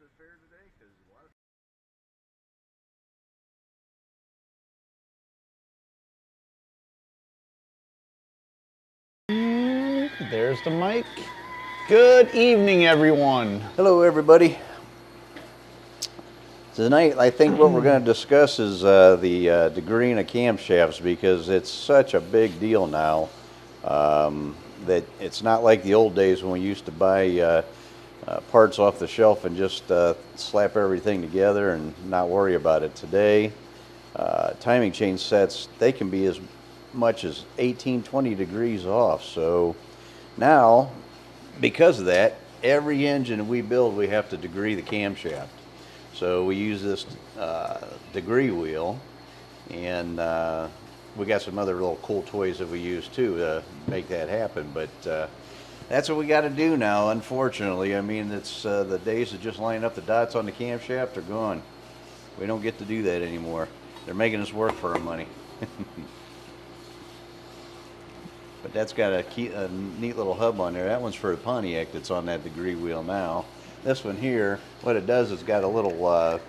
at fair today? Because a lot of There's the mic. Good evening, everyone. Hello, everybody. Tonight, I think what we're going to discuss is the degree of camshafts, because it's such a big deal now that it's not like the old days when we used to buy parts off the shelf and just slap everything together and not worry about it. Today, timing chain sets, they can be as much as 18, 20 degrees off. So now, because of that, every engine we build, we have to degree the camshaft. So we use this degree wheel, and we got some other little cool toys that we use too to make that happen. But that's what we got to do now, unfortunately. I mean, it's the days of just lining up the dots on the camshaft are gone. We don't get to do that anymore. They're making us work for our money. But that's got a neat little hub on there. That one's for a Pontiac that's on that degree wheel now. This one here, what it does is got a little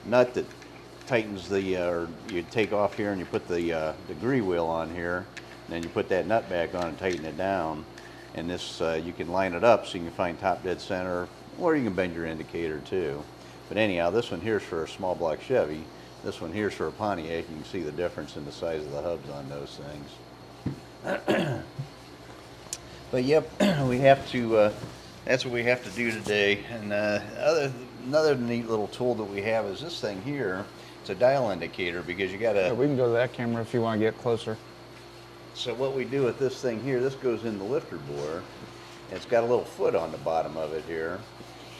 nut that tightens the, or you take off here and you put the degree wheel on here, and then you put that nut back on and tighten it down. And this, you can line it up so you can find top dead center, or you can bend your indicator too. But anyhow, this one here's for a small block Chevy. This one here's for a Pontiac. You can see the difference in the size of the hubs on those things. But yep, we have to, that's what we have to do today. And another neat little tool that we have is this thing here. It's a dial indicator, because you gotta... Yeah, we can go to that camera if you want to get closer. So what we do with this thing here, this goes in the lifter bore. It's got a little foot on the bottom of it here.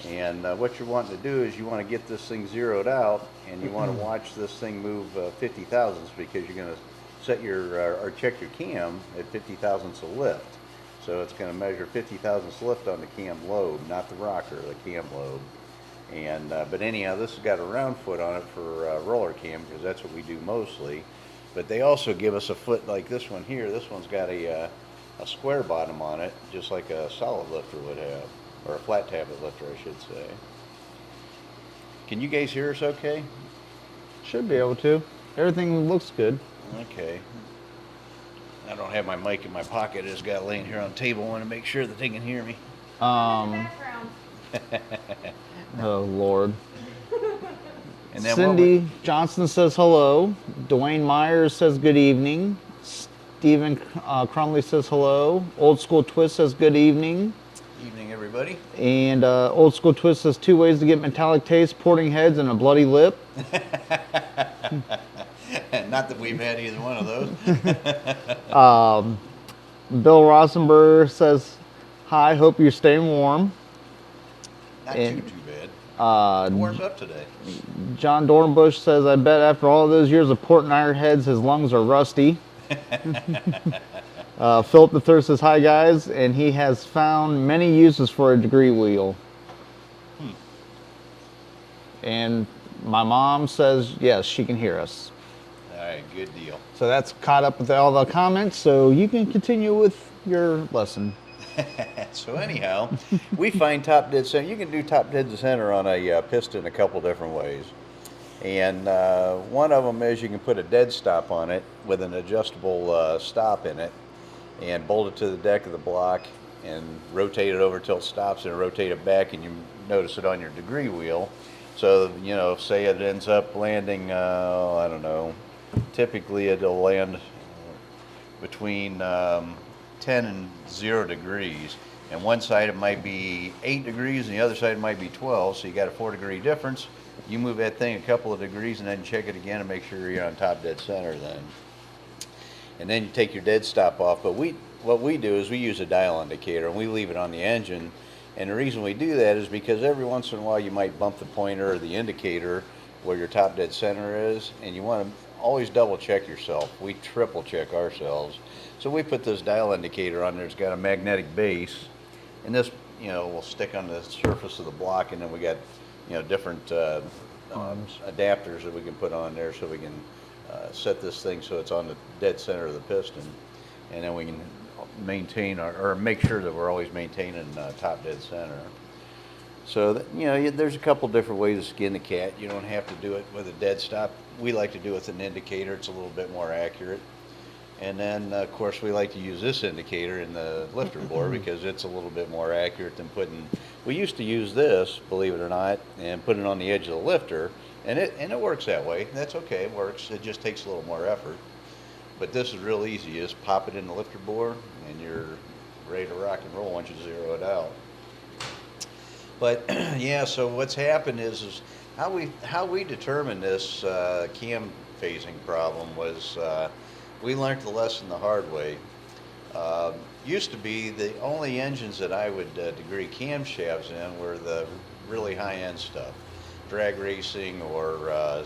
And what you're wanting to do is you want to get this thing zeroed out, and you want to watch this thing move 50 thousandths, because you're going to set your, or check your cam at 50 thousandths of lift. So it's going to measure 50 thousandths lift on the cam lobe, not the rocker, the cam lobe. And but anyhow, this has got a round foot on it for roller cam, because that's what we do mostly. But they also give us a foot like this one here. This one's got a square bottom on it, just like a solid lifter would have, or a flat tablet lifter, I should say. Can you guys hear us okay? Should be able to. Everything looks good. Okay. I don't have my mic in my pocket. I just got it laying here on the table. I want to make sure that they can hear me. Oh, Lord. And then Cindy Johnson says hello. Dwayne Myers says good evening. Stephen Crumley says hello. Old School Twist says good evening. Evening, everybody. And Old School Twist says 2 ways to get metallic taste: porting heads and a bloody lip. Not that we've had either one of those. Bill Rosenberg says hi, hope you're staying warm. Not too bad. It warmed up today. John Dornbush says, I bet after all those years of porting iron heads, his lungs are rusty. Philip the Thirst says, hi guys, and he has found many uses for a degree wheel. And my mom says, yes, she can hear us. All right, good deal. So that's caught up with all the comments, so you can continue with your lesson. So anyhow, we find top dead center. You can do top dead center on a piston a couple different ways. And one of them is you can put a dead stop on it with an adjustable stop in it, and bolt it to the deck of the block and rotate it over till it stops, and rotate it back, and you notice it on your degree wheel. So, you know, say it ends up landing, I don't know, typically it'll land between 10 and 0 degrees. And one side it might be 8 degrees and the other side might be 12, so you got a 4-degree difference. You move that thing a couple of degrees and then check it again and make sure you're on top dead center then. And then you take your dead stop off. But what we do is we use a dial indicator, and we leave it on the engine. And the reason we do that is because every once in a while you might bump the pointer or the indicator where your top dead center is, and you want to always double check yourself. We triple check ourselves. So we put this dial indicator on there. It's got a magnetic base, and this, you know, will stick on the surface of the block, and then we got, you know, different adapters that we can put on there, so we can set this thing so it's on the dead center of the piston, and then we can maintain or make sure that we're always maintaining top dead center. So that, there's a couple different ways to skin the cat. You don't have to do it with a dead stop. We like to do it with an indicator. It's a little bit more accurate. And then, of course, we like to use this indicator in the lifter bore because it's a little bit more accurate than putting. We used to use this, believe it or not, and put it on the edge of the lifter, and it works that way. That's okay. It works. It just takes a little more effort. But this is real easy. You just pop it in the lifter bore, and you're ready to rock and roll once you zero it out. But yeah, so what's happened is how we determined this cam phasing problem was. We learned the lesson the hard way. Used to be the only engines that I would degree camshafts in were the really high-end stuff, drag racing or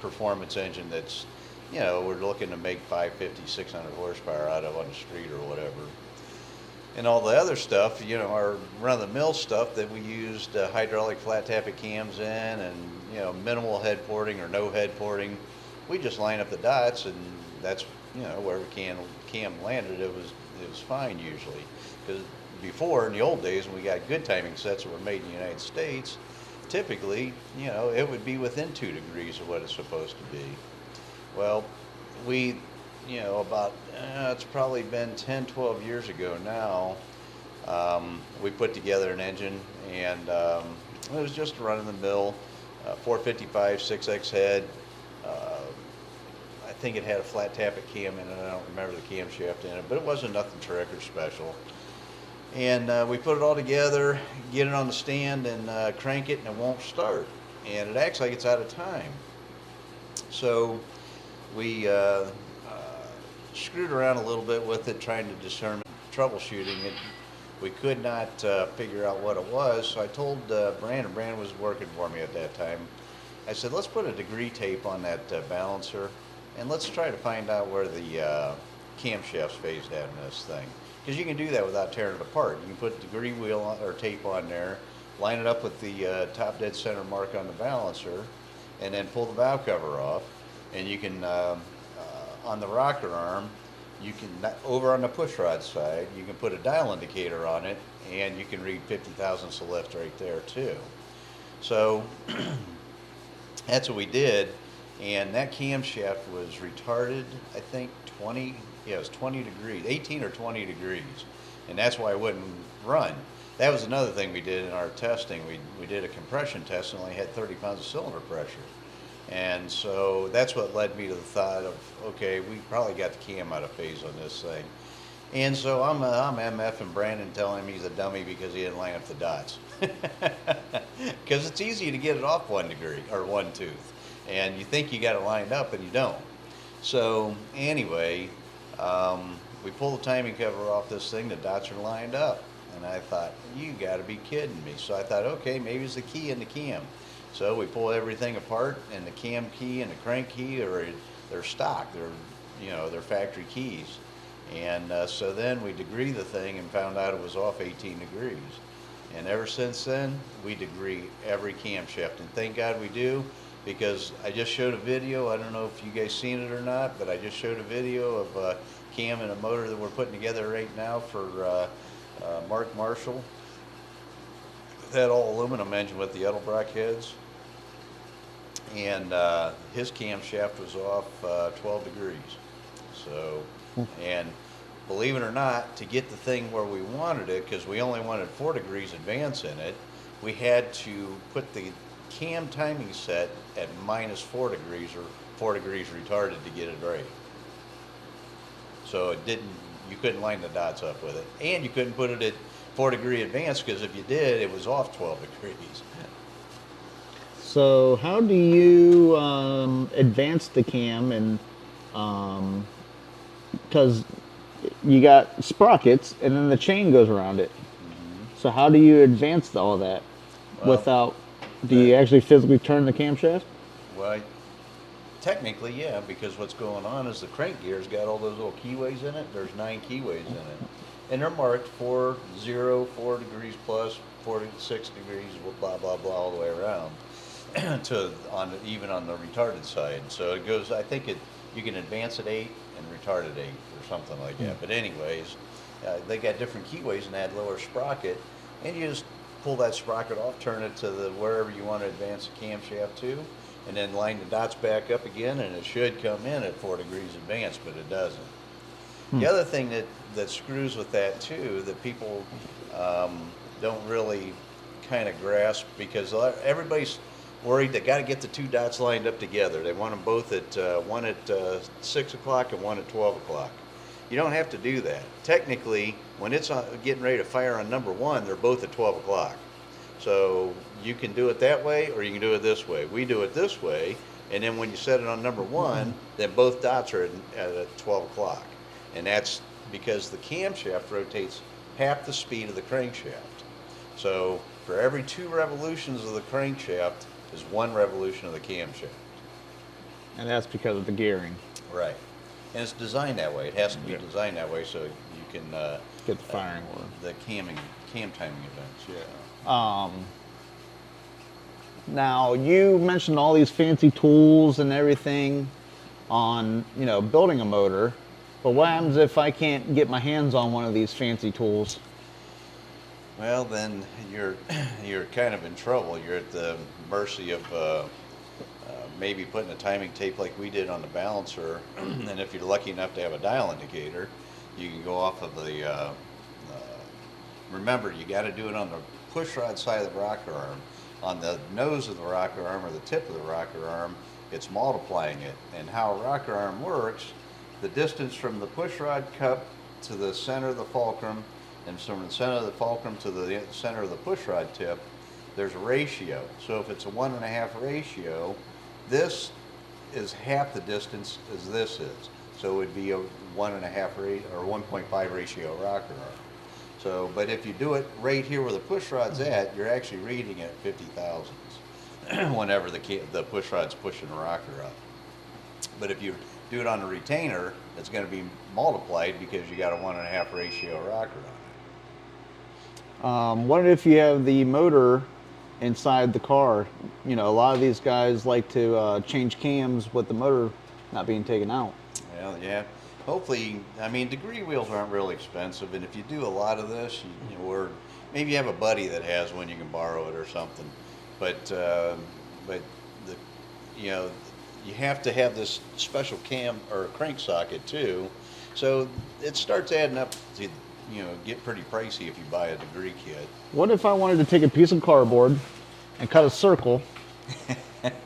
performance engine that's, we're looking to make 550, 600 horsepower out of on the street or whatever. And all the other stuff, our run-of-the-mill stuff that we used hydraulic flat tappet cams in and, minimal head porting or no head porting. We just line up the dots and that's where cam landed. It was fine usually, because before in the old days when we got good timing sets that were made in the United States, typically it would be within 2 degrees of what it's supposed to be. Well, we about it's probably been 10-12 years ago now. We put together an engine and it was just a run-of-the-mill 455 6X head. I think it had a flat tappet cam in it. I don't remember the camshaft in it, but it wasn't nothing terrific or special. And we put it all together, get it on the stand, and crank it, and it won't start. And it acts like it's out of time. So we screwed around a little bit with it, trying to determine troubleshooting it. We could not figure out what it was, so I told Brandon. Brandon was working for me at that time. I said, let's put a degree tape on that balancer, and let's try to find out where the camshaft's phased out in this thing. Because you can do that without tearing it apart. You can put degree wheel or tape on there, line it up with the top dead center mark on the balancer, and then pull the valve cover off. And you can, on the rocker arm, you can, over on the push rod side, you can put a dial indicator on it, and you can read 50 thousandths of lift right there too. So that's what we did, and that camshaft was retarded, I think 20 degrees, 18 or 20 degrees, and that's why it wouldn't run. That was another thing we did in our testing. We did a compression test and only had 30 pounds of cylinder pressure. And so that's what led me to the thought of, okay, we probably got the cam out of phase on this thing. And so I'm MF-ing Brandon, telling him he's a dummy because he didn't line up the dots. Because it's easy to get it off 1 degree or 1 tooth. And you think you got it lined up and you don't. So anyway, we pull the timing cover off this thing, the dots are lined up. And I thought, you gotta be kidding me. So I thought, okay, maybe it's the key in the cam. So we pull everything apart, and the cam key and the crank key they're stock. They're factory keys. And so then we degree the thing and found out it was off 18 degrees. And ever since then, we degree every camshaft. And thank God we do, because I just showed a video. I don't know if you guys seen it or not, but I just showed a video of a cam and a motor that we're putting together right now for Mark Marshall. That all aluminum engine with the Edelbrock heads. And his camshaft was off 12 degrees. So, and believe it or not, to get the thing where we wanted it, because we only wanted 4 degrees advance in it, we had to put the cam timing set at -4 degrees or 4 degrees retarded to get it right. So you couldn't line the dots up with it. And you couldn't put it at 4 degree advance, because if you did, it was off 12 degrees. So how do you advance the cam, and because you got sprockets and then the chain goes around it. Mm-hmm. So how do you advance all that without? Do you actually physically turn the camshaft? Well, technically, yeah, because what's going on is the crank gear's got all those little keyways in it. There's 9 keyways in it, and they're marked 4, 0, 4 degrees plus, 46 degrees, blah blah blah, all the way around. Even on the retarded side. So it goes, I think you can advance at 8 and retard at 8 or something like that. But anyways, they got different keyways and add lower sprocket, and you just pull that sprocket off, turn it to the wherever you want to advance the camshaft to, and then line the dots back up again, and it should come in at 4 degrees advanced, but it doesn't. The other thing that screws with that too, that people don't really kind of grasp, because everybody's worried they got to get the 2 dots lined up together. They want them both at one at 6 o'clock and one at 12 o'clock. You don't have to do that. Technically, when it's getting ready to fire on number 1, they're both at 12 o'clock. So you can do it that way, or you can do it this way. We do it this way, and then when you set it on number 1, then both dots are at 12 o'clock. And that's because the camshaft rotates half the speed of the crankshaft. So for every 2 revolutions of the crankshaft is 1 revolution of the camshaft. And that's because of the gearing. Right. And it's designed that way. It has to be designed that way so you can get the firing order. The cam timing events. Yeah. Now you mentioned all these fancy tools and everything on building a motor, but what happens if I can't get my hands on one of these fancy tools? Well, then you're kind of in trouble. You're at the mercy of maybe putting a timing tape like we did on the balancer, and if you're lucky enough to have a dial indicator, you can go off of the. Remember, you got to do it on the push rod side of the rocker arm. On the nose of the rocker arm or the tip of the rocker arm, it's multiplying it. And how a rocker arm works, the distance from the push rod cup to the center of the fulcrum, and from the center of the fulcrum to the center of the push rod tip, there's a ratio. So if it's a 1.5 ratio, this is half the distance as this is. So it would be a 1.5 or 1.5 ratio rocker arm. So, but if you do it right here where the push rod's at, you're actually reading at 50 thousandths whenever the push rod's pushing the rocker up. But if you do it on a retainer, it's going to be multiplied because you got a 1.5 ratio rocker on it. What if you have the motor inside the car? A lot of these guys like to change cams with the motor not being taken out. Well, yeah. Hopefully, I mean, degree wheels aren't really expensive, and if you do a lot of this, or maybe you have a buddy that has one, you can borrow it or something. But you have to have this special cam or crank socket too, so it starts adding up to get pretty pricey if you buy a degree kit. What if I wanted to take a piece of cardboard and cut a circle,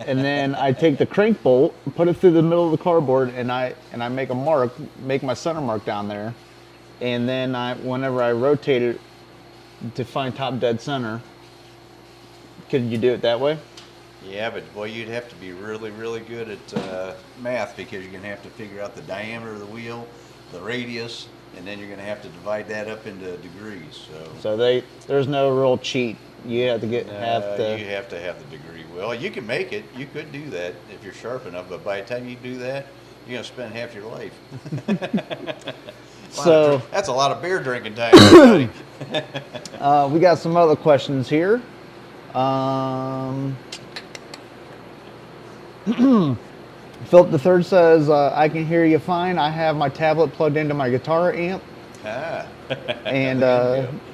and then I take the crank bolt, put it through the middle of the cardboard, and I make a mark, make my center mark down there, and then whenever I rotate it to find top dead center, could you do it that way? Yeah, but boy, you'd have to be really, really good at math, because you're going to have to figure out the diameter of the wheel, the radius, and then you're going to have to divide that up into degrees. So there's no real cheat. You have to You have to have the degree wheel. You can make it. You could do that if you're sharp enough, but by the time you do that, you're going to spend half your life. So that's a lot of beer drinking time, everybody. We got some other questions here. Philip III says, I can hear you fine. I have my tablet plugged into my guitar amp. And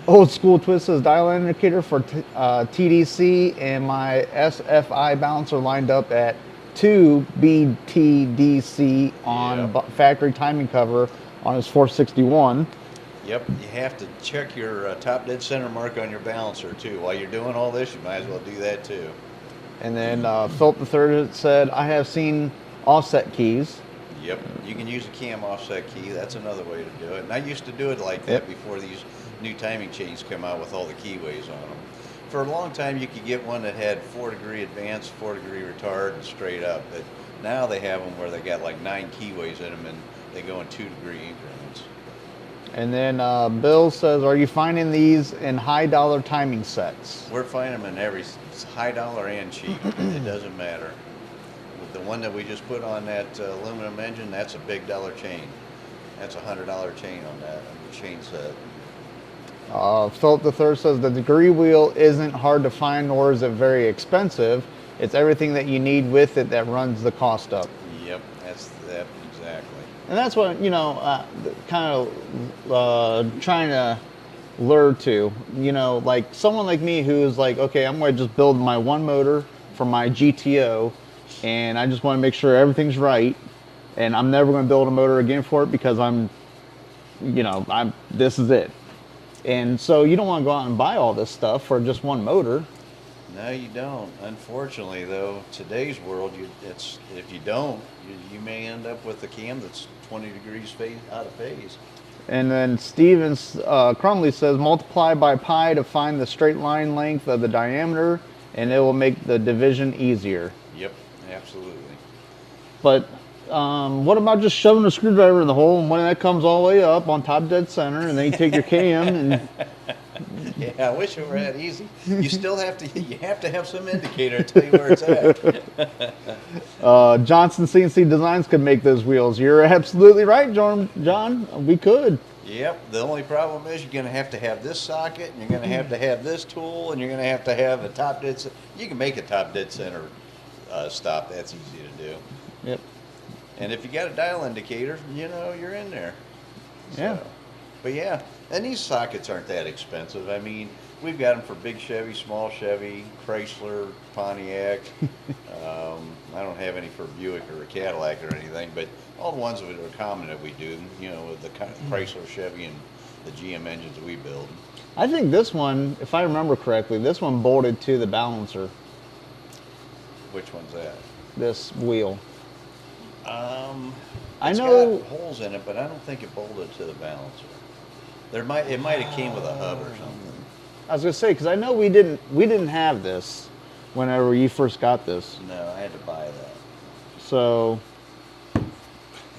Old School Twist says dial indicator for TDC, and my SFI balancer lined up at 2 BTDC on factory timing cover on his 461. Yep, you have to check your top dead center mark on your balancer too. While you're doing all this, you might as well do that too. And then Philip III said, I have seen offset keys. Yep, you can use a cam offset key. That's another way to do it. And I used to do it like that before these new timing chains come out with all the keyways on them. For a long time, you could get one that had 4 degree advance, 4 degree retard, and straight up. But now they have them where they got like 9 keyways in them, and they go in 2 degree increments. And then Bill says, are you finding these in high dollar timing sets? We're finding them in every high dollar and cheap. It doesn't matter. With the one that we just put on that aluminum engine, that's a big dollar chain. That's a $100 chain on that, on the chain set. Philip III says the degree wheel isn't hard to find, nor is it very expensive. It's everything that you need with it that runs the cost up. Yep, that's that exactly. And that's what, kind of trying to lure to. You know, like someone like me who's like, okay, I'm going to just build my one motor for my GTO, and I just want to make sure everything's right, and I'm never going to build a motor again for it because this is it. And so you don't want to go out and buy all this stuff for just one motor. No, you don't. Unfortunately, though, today's world, if you don't, you may end up with a cam that's 20 degrees out of phase. And then Stevens Crumley says multiply by pi to find the straight line length of the diameter, and it will make the division easier. Yep, absolutely. But what about just shoving a screwdriver in the hole, and when that comes all the way up on top dead center, and then you take your cam and yeah, I wish it were that easy. You still have to have some indicator to tell you where it's at. Johnson CNC Designs could make those wheels. You're absolutely right, John. We could. Yep. The only problem is you're going to have this socket, and you're going to have this tool, and you're going to have a top dead center. You can make a top dead center stop. That's easy to do. Yep. And if you got a dial indicator, you're in there. So, yeah. But yeah, and these sockets aren't that expensive. I mean, we've got them for big Chevy, small Chevy, Chrysler, Pontiac. I don't have any for Buick or a Cadillac or anything, but all the ones that are common that we do, with the Chrysler, Chevy, and the GM engines that we build. I think this one, if I remember correctly, this one bolted to the balancer. Which one's that? This wheel. It's got holes in it, but I don't think it bolted to the balancer. It might have came with a hub or something. I was gonna say, because I know we didn't have this whenever you first got this. No, I had to buy that. So.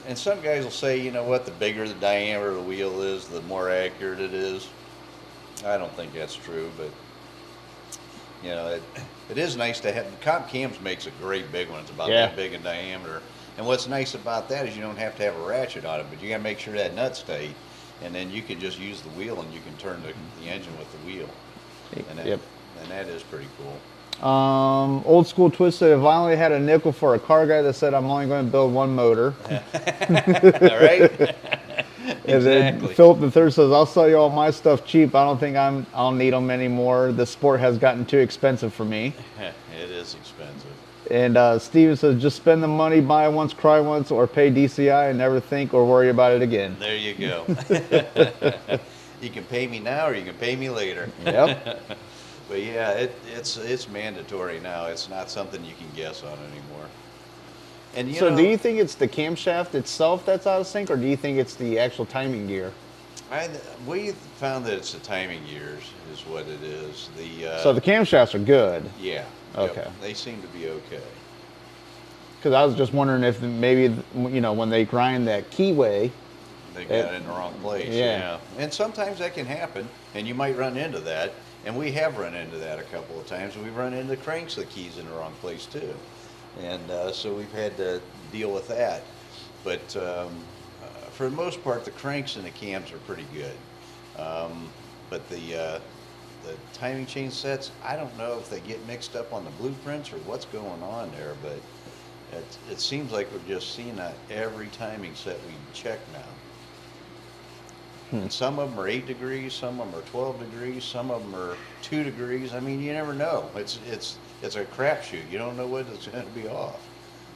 And some guys will say, you know what, the bigger the diameter of the wheel is, the more accurate it is. I don't think that's true, but it is nice to have. Comp Cams makes a great big one. It's about that big in diameter. And what's nice about that is you don't have to have a ratchet on it, but you got to make sure that nut's tight, and then you can just use the wheel and you can turn the engine with the wheel. And that is pretty cool. Old School Twist said, if I only had a nickel for a car guy that said I'm only going to build one motor. All right. And then Philip III says, I'll sell you all my stuff cheap. I don't think I'll need them anymore. The sport has gotten too expensive for me. It is expensive. And Steven says, just spend the money, buy once, cry once, or pay DCI and never think or worry about it again. There you go. You can pay me now or you can pay me later. Yep. But yeah, it's mandatory now. It's not something you can guess on anymore. And so do you think it's the camshaft itself that's out of sync, or do you think it's the actual timing gear? We found that it's the timing gears is what it is. So the camshafts are good. Yeah. Okay. Yep, they seem to be okay. Because I was just wondering if maybe when they grind that keyway, they got it in the wrong place. Yeah. And sometimes that can happen, and you might run into that. And we have run into that a couple of times. We've run into cranks of the keys in the wrong place too. And so we've had to deal with that. But for the most part, the cranks and the cams are pretty good. But the timing chain sets, I don't know if they get mixed up on the blueprints or what's going on there, but it seems like we're just seeing that every timing set we check now. And some of them are 8 degrees, some of them are 12 degrees, some of them are 2 degrees. I mean, you never know. It's a crapshoot. You don't know what it's going to be off.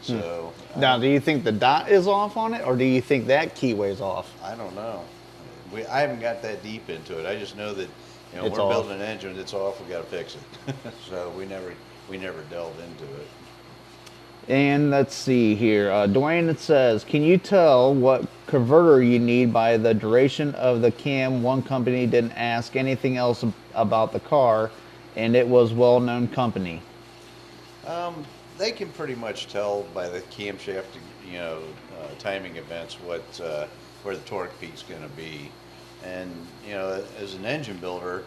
So now, do you think the dot is off on it, or do you think that keyway's off? I don't know. I haven't got that deep into it. I just know that we're off. building an engine. It's off. We got to fix it. So we never delved into it. And let's see here. Dwayne says, can you tell what converter you need by the duration of the cam? One company didn't ask anything else about the car, and it was well-known company. They can pretty much tell by the camshaft, timing events where the torque peak's going to be. And, as an engine builder,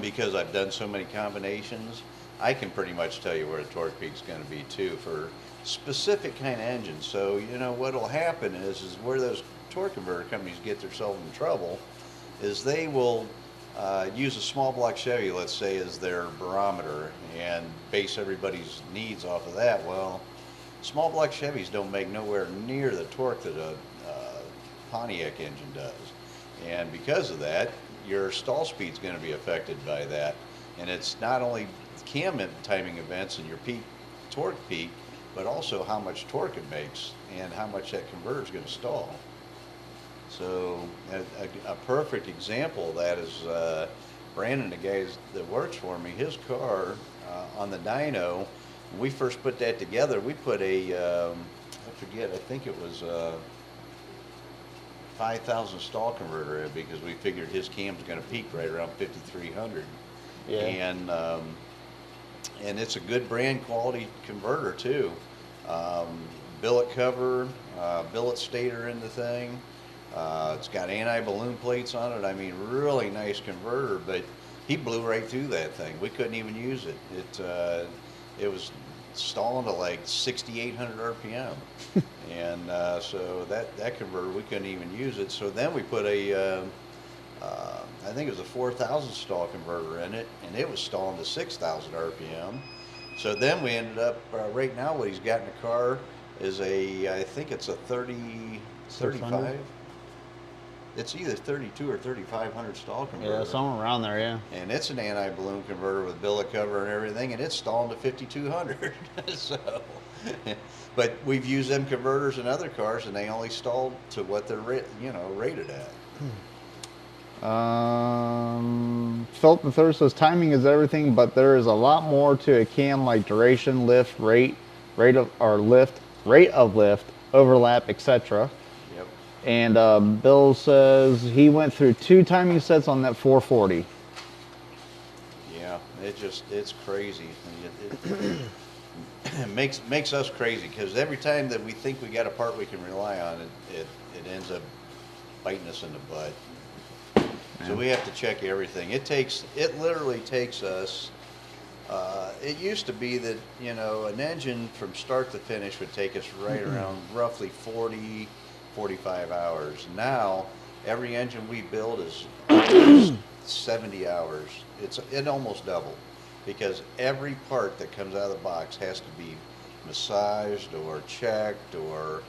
because I've done so many combinations, I can pretty much tell you where the torque peak's going to be too for specific kind of engines. So what'll happen is where those torque converter companies get themselves in trouble is they will use a small block Chevy, let's say, as their barometer and base everybody's needs off of that. Well, small block Chevys don't make nowhere near the torque that a Pontiac engine does, and because of that, your stall speed's going to be affected by that. And it's not only cam timing events and your peak torque peak, but also how much torque it makes and how much that converter is going to stall. So a perfect example of that is Brandon, the guy that works for me, his car on the dyno, when we first put that together, we put I forget, I think it was 5,000 stall converter in because we figured his cam's going to peak right around 5,300. Yeah. And it's a good brand quality converter too. Billet cover, billet stator in the thing. It's got anti-balloon plates on it. I mean, really nice converter, but he blew right through that thing. We couldn't even use it. It was stalling to like 6,800 RPM. And so that converter, we couldn't even use it. So then we put I think it was a 4,000 stall converter in it, and it was stalling to 6,000 RPM. So then we ended up, right now what he's got in the car is I think it's a 35. It's either 32 or 3,500 stall converter. Yeah, somewhere around there, yeah. And it's an anti-balloon converter with billet cover and everything, and it's stalling to 5,200. So, but we've used them converters in other cars, and they only stalled to what they're rated at. Philip the Third says timing is everything, but there is a lot more to a cam like duration, lift, rate of lift, overlap, etc. Yep. And Bill says he went through 2 timing sets on that 440. Yeah, it's crazy. It makes us crazy because every time that we think we got a part we can rely on, it ends up biting us in the butt. So we have to check everything. It literally takes us. It used to be that an engine from start to finish would take us right around roughly 40, 45 hours. Now every engine we build is 70 hours. It almost doubled because every part that comes out of the box has to be massaged or checked or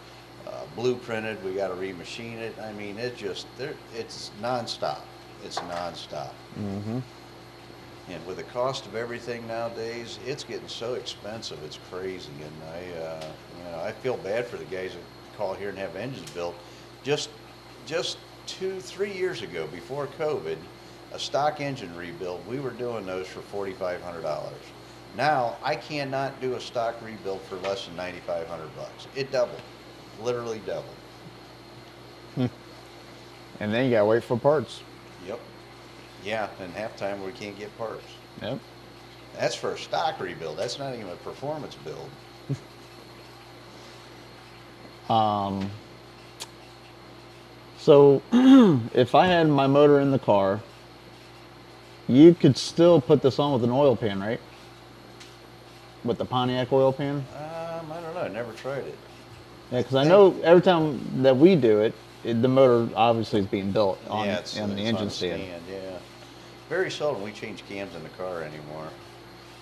blueprinted. We got to remachine it. I mean, it's nonstop. It's nonstop. Mm-hmm. And with the cost of everything nowadays, it's getting so expensive. It's crazy. And I feel bad for the guys that call here and have engines built. Just 2-3 years ago, before COVID, a stock engine rebuild, we were doing those for $4,500. Now I cannot do a stock rebuild for less than $9,500. It doubled, literally doubled. And then you gotta wait for parts. Yep. Yeah, and half time we can't get parts. Yep. That's for a stock rebuild. That's not even a performance build. So if I had my motor in the car, you could still put this on with an oil pan, right? With the Pontiac oil pan? I don't know. I never tried it. Yeah, because I know every time that we do it, the motor obviously is being built on, Yeah, it's on the engine stand. Yeah. Very seldom we change cams in the car anymore.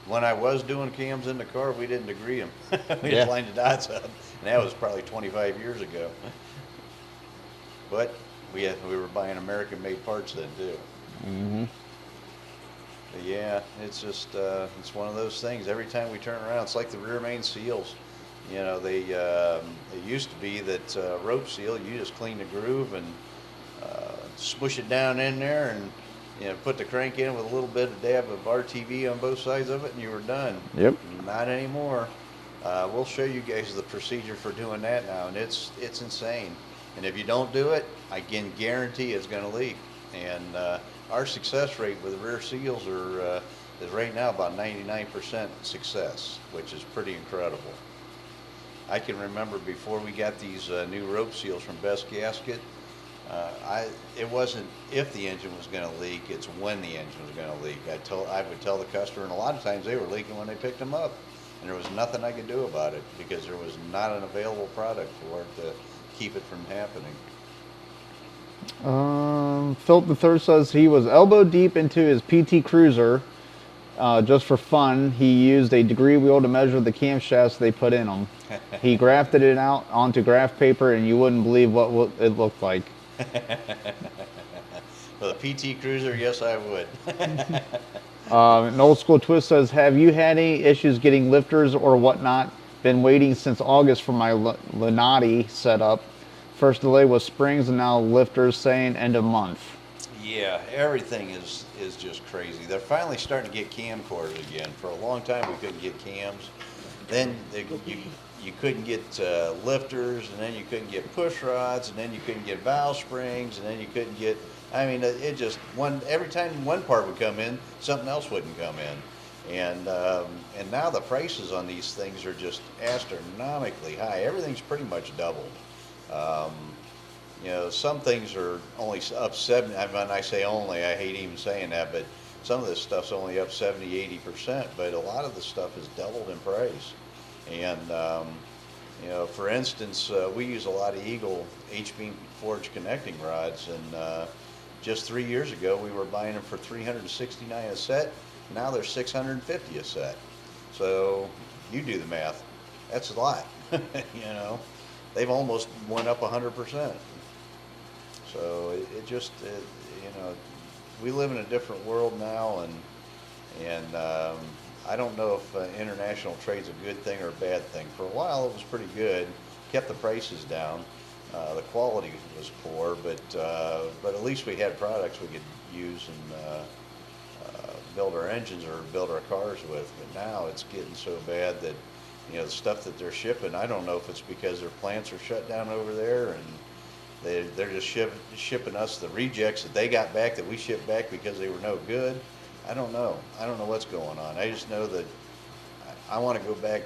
When I was doing cams in the car, we didn't degree them. We just lined the dots up, and that was probably 25 years ago. But we were buying American-made parts then too. Mm-hmm. But yeah, it's just it's one of those things. Every time we turn around, it's like the rear main seals. It used to be that rope seal, you just clean the groove and smush it down in there and put the crank in with a little bit of dab of RTV on both sides of it, and you were done. Yep. Not anymore. We'll show you guys the procedure for doing that now, and it's insane. And if you don't do it, I can guarantee it's going to leak. And our success rate with rear seals is right now about 99% success, which is pretty incredible. I can remember before we got these new rope seals from Best Gasket, it wasn't if the engine was going to leak, it's when the engine was going to leak. I would tell the customer, and a lot of times they were leaking when they picked them up, and there was nothing I could do about it because there was not an available product for it to keep it from happening. Philip the Third says he was elbow deep into his PT Cruiser. Just for fun, he used a degree wheel to measure the camshafts they put in them. He grafted it out onto graph paper, and you wouldn't believe what it looked like. For the PT Cruiser, yes, I would. An old school twist says, have you had any issues getting lifters or whatnot? Been waiting since August for my Lenati setup. First delay was springs and now lifters saying end of month. Yeah, everything is just crazy. They're finally starting to get camcorders again. For a long time, we couldn't get cams. Then you couldn't get lifters, and then you couldn't get push rods, and then you couldn't get valve springs, and then you couldn't get. I mean, it just every time one part would come in, something else wouldn't come in, and now the prices on these things are just astronomically high. Everything's pretty much doubled. You know, some things are only up 70. I mean, I say only, I hate even saying that, but some of this stuff's only up 70, 80%, but a lot of the stuff is doubled in price. And, you know, for instance, we use a lot of Eagle H-beam forged connecting rods, and just 3 years ago, we were buying them for $369 a set. Now they're $650 a set. So you do the math. That's a lot, you know. They've almost went up 100%. So it just, you know, we live in a different world now, and I don't know if international trade's a good thing or a bad thing. For a while, it was pretty good, kept the prices down. The quality was poor, but at least we had products we could use and build our engines or build our cars with. But now it's getting so bad that, you know, the stuff that they're shipping, I don't know if it's because their plants are shut down over there and they're just shipping us the rejects that they got back that we shipped back because they were no good. I don't know. I don't know what's going on. I just know that I want to go back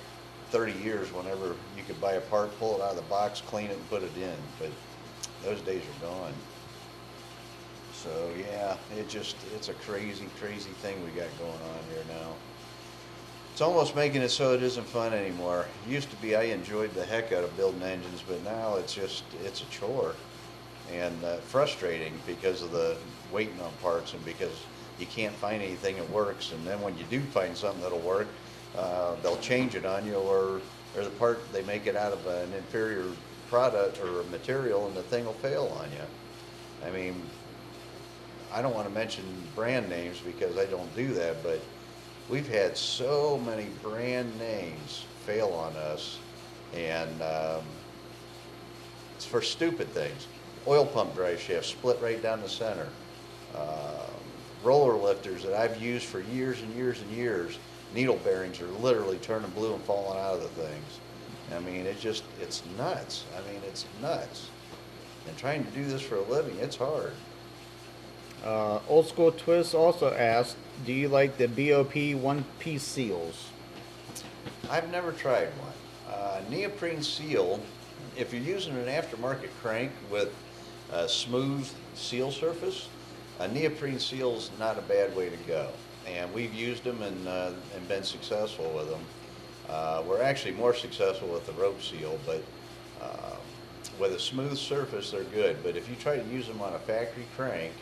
30 years whenever you could buy a part, pull it out of the box, clean it, and put it in. But those days are gone. So yeah, it's a crazy, crazy thing we got going on here now. It's almost making it so it isn't fun anymore. It used to be I enjoyed the heck out of building engines, but now it's a chore and frustrating because of the waiting on parts and because you can't find anything that works. And then when you do find something that'll work, they'll change it on you, or the part they make it out of an inferior product or material, and the thing will fail on you. I mean, I don't want to mention brand names because I don't do that, but we've had so many brand names fail on us, and it's for stupid things. Oil pump drive shaft split right down the center. Roller lifters that I've used for years and years and years, needle bearings are literally turning blue and falling out of the things. I mean, it's nuts. I mean, it's nuts. And trying to do this for a living, it's hard. Old School Twist also asked, do you like the BOP one-piece seals? I've never tried one. Neoprene seal, if you're using an aftermarket crank with a smooth seal surface, a neoprene seal's not a bad way to go. And we've used them and been successful with them. We're actually more successful with the rope seal, but with a smooth surface, they're good. But if you try to use them on a factory crank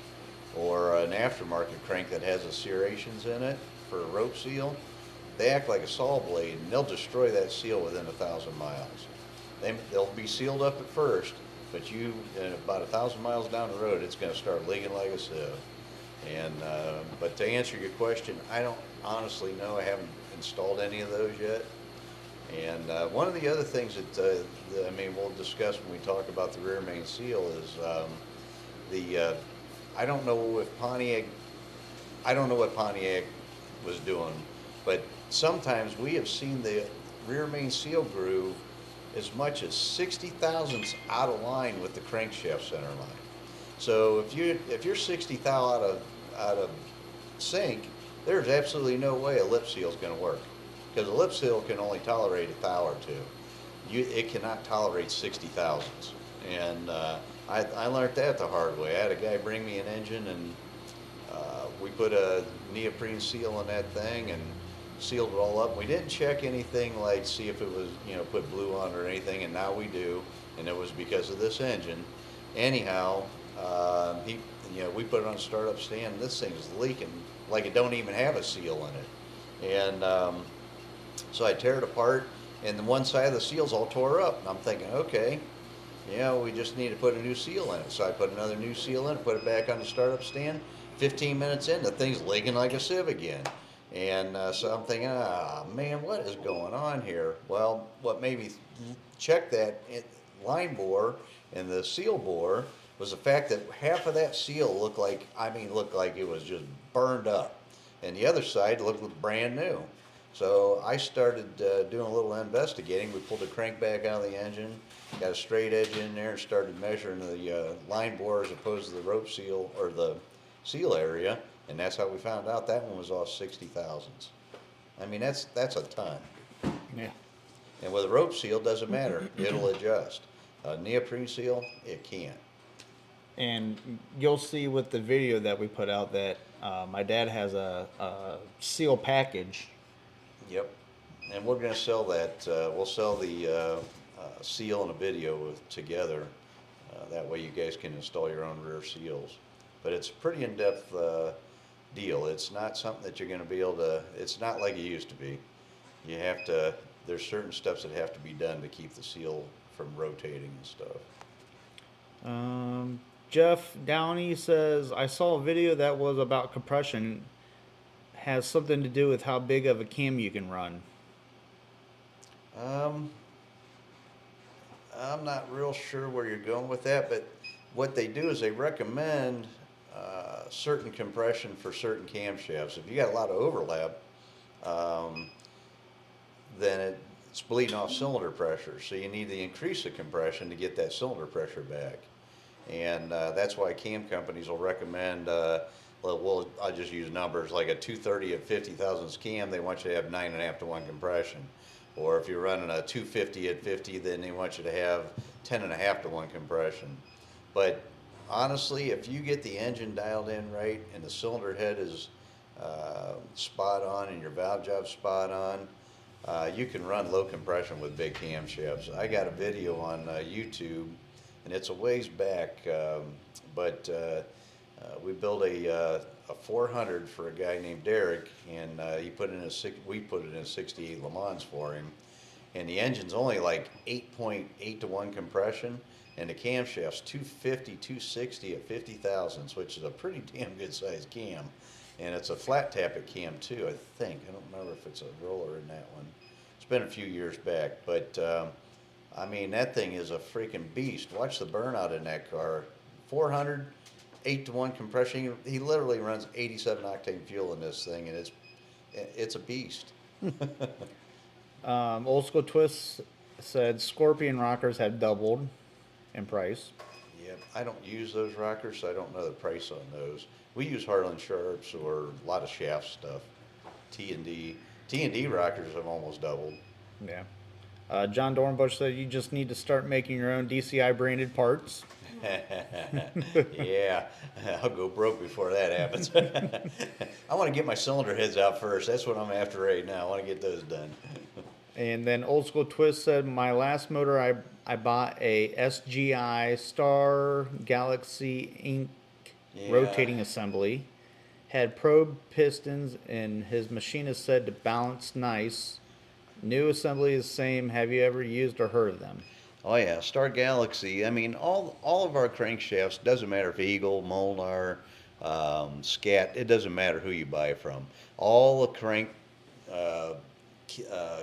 or an aftermarket crank that has serrations in it for a rope seal, they act like a saw blade, and they'll destroy that seal within 1,000 miles. They'll be sealed up at first, but in about 1,000 miles down the road, it's going to start leaking like a sieve. And but to answer your question, I don't honestly know. I haven't installed any of those yet. And one of the other things that I mean, we'll discuss when we talk about the rear main seal is I don't know if Pontiac. I don't know what Pontiac was doing, but sometimes we have seen the rear main seal groove as much as 60 thousandths out of line with the crankshaft center line. So if you're 60 thou out of sync, there's absolutely no way a lip seal is going to work, because a lip seal can only tolerate 1 thou or 2. It cannot tolerate 60 thousandths. And I learned that the hard way. I had a guy bring me an engine, and we put a neoprene seal in that thing and sealed it all up. We didn't check anything like see if it was, put blue on or anything, and now we do, and it was because of this engine. Anyhow, we put it on a startup stand, and this thing is leaking like it don't even have a seal in it. And so I tear it apart, and the one side of the seal's all tore up. And I'm thinking, okay, we just need to put a new seal in it. So I put another new seal in, put it back on the startup stand. 15 minutes in, the thing's leaking like a sieve again. And so I'm thinking, man, what is going on here? Well, what made me check that line bore and the seal bore was the fact that half of that seal looked like it was just burned up, and the other side looked brand new. So I started doing a little investigating. We pulled the crank back out of the engine, got a straight edge in there, and started measuring the line bore as opposed to the rope seal or the seal area, and that's how we found out that one was off 60 thousandths. I mean, that's a ton. Yeah. And with a rope seal, doesn't matter. It'll adjust. A neoprene seal, it can't. And you'll see with the video that we put out that my dad has a seal package. Yep. And we're going to sell that. We'll sell the seal and a video together. That way you guys can install your own rear seals. But it's a pretty in-depth deal. It's not something that you're going to be able to, it's not like it used to be. You have to, there's certain steps that have to be done to keep the seal from rotating and stuff. Jeff Downey says, I saw a video that was about compression. Has something to do with how big of a cam you can run. I'm not real sure where you're going with that, but what they do is they recommend certain compression for certain camshafts. If you got a lot of overlap, then it's bleeding off cylinder pressure. So you need to increase the compression to get that cylinder pressure back. And that's why cam companies will recommend, well, I'll just use numbers, like a 230 at 50 thousandths cam, they want you to have 9.5 to 1 compression. Or if you're running a 250 at 50, then they want you to have 10.5 to 1 compression. But honestly, if you get the engine dialed in right and the cylinder head is spot on and your valve job's spot on, you can run low compression with big camshafts. I got a video on YouTube, and it's a ways back, but we built a 400 for a guy named Derek, and we put it in a 68 Le Mans for him, and the engine's only like 8.8 to 1 compression, and the camshaft's 250, 260 at 50 thousandths, which is a pretty damn good sized cam, and it's a flat tappet cam too, I think. I don't remember if it's a roller in that one. It's been a few years back, but I mean, that thing is a freaking beast. Watch the burnout in that car. 400, 8 to 1 compression. He literally runs 87 octane fuel in this thing, and it's a beast. Old School Twist said Scorpion rockers have doubled in price. Yeah, I don't use those rockers, so I don't know the price on those. We use Harlan Sharps or a lot of shaft stuff. T&D. T&D rockers have almost doubled. Yeah. John Dornbush said you just need to start making your own DCI branded parts. Yeah, I'll go broke before that happens. I want to get my cylinder heads out first. That's what I'm after right now. I want to get those done. And then Old School Twist said, my last motor I bought a SGI Star Galaxy Inc. rotating assembly. Had probe pistons, and his machinist said to balance nice. New assembly is the same. Have you ever used or heard of them? Oh yeah, Star Galaxy. I mean, all of our crankshafts, doesn't matter if Eagle, Molnar, Scat, it doesn't matter who you buy from. All the crank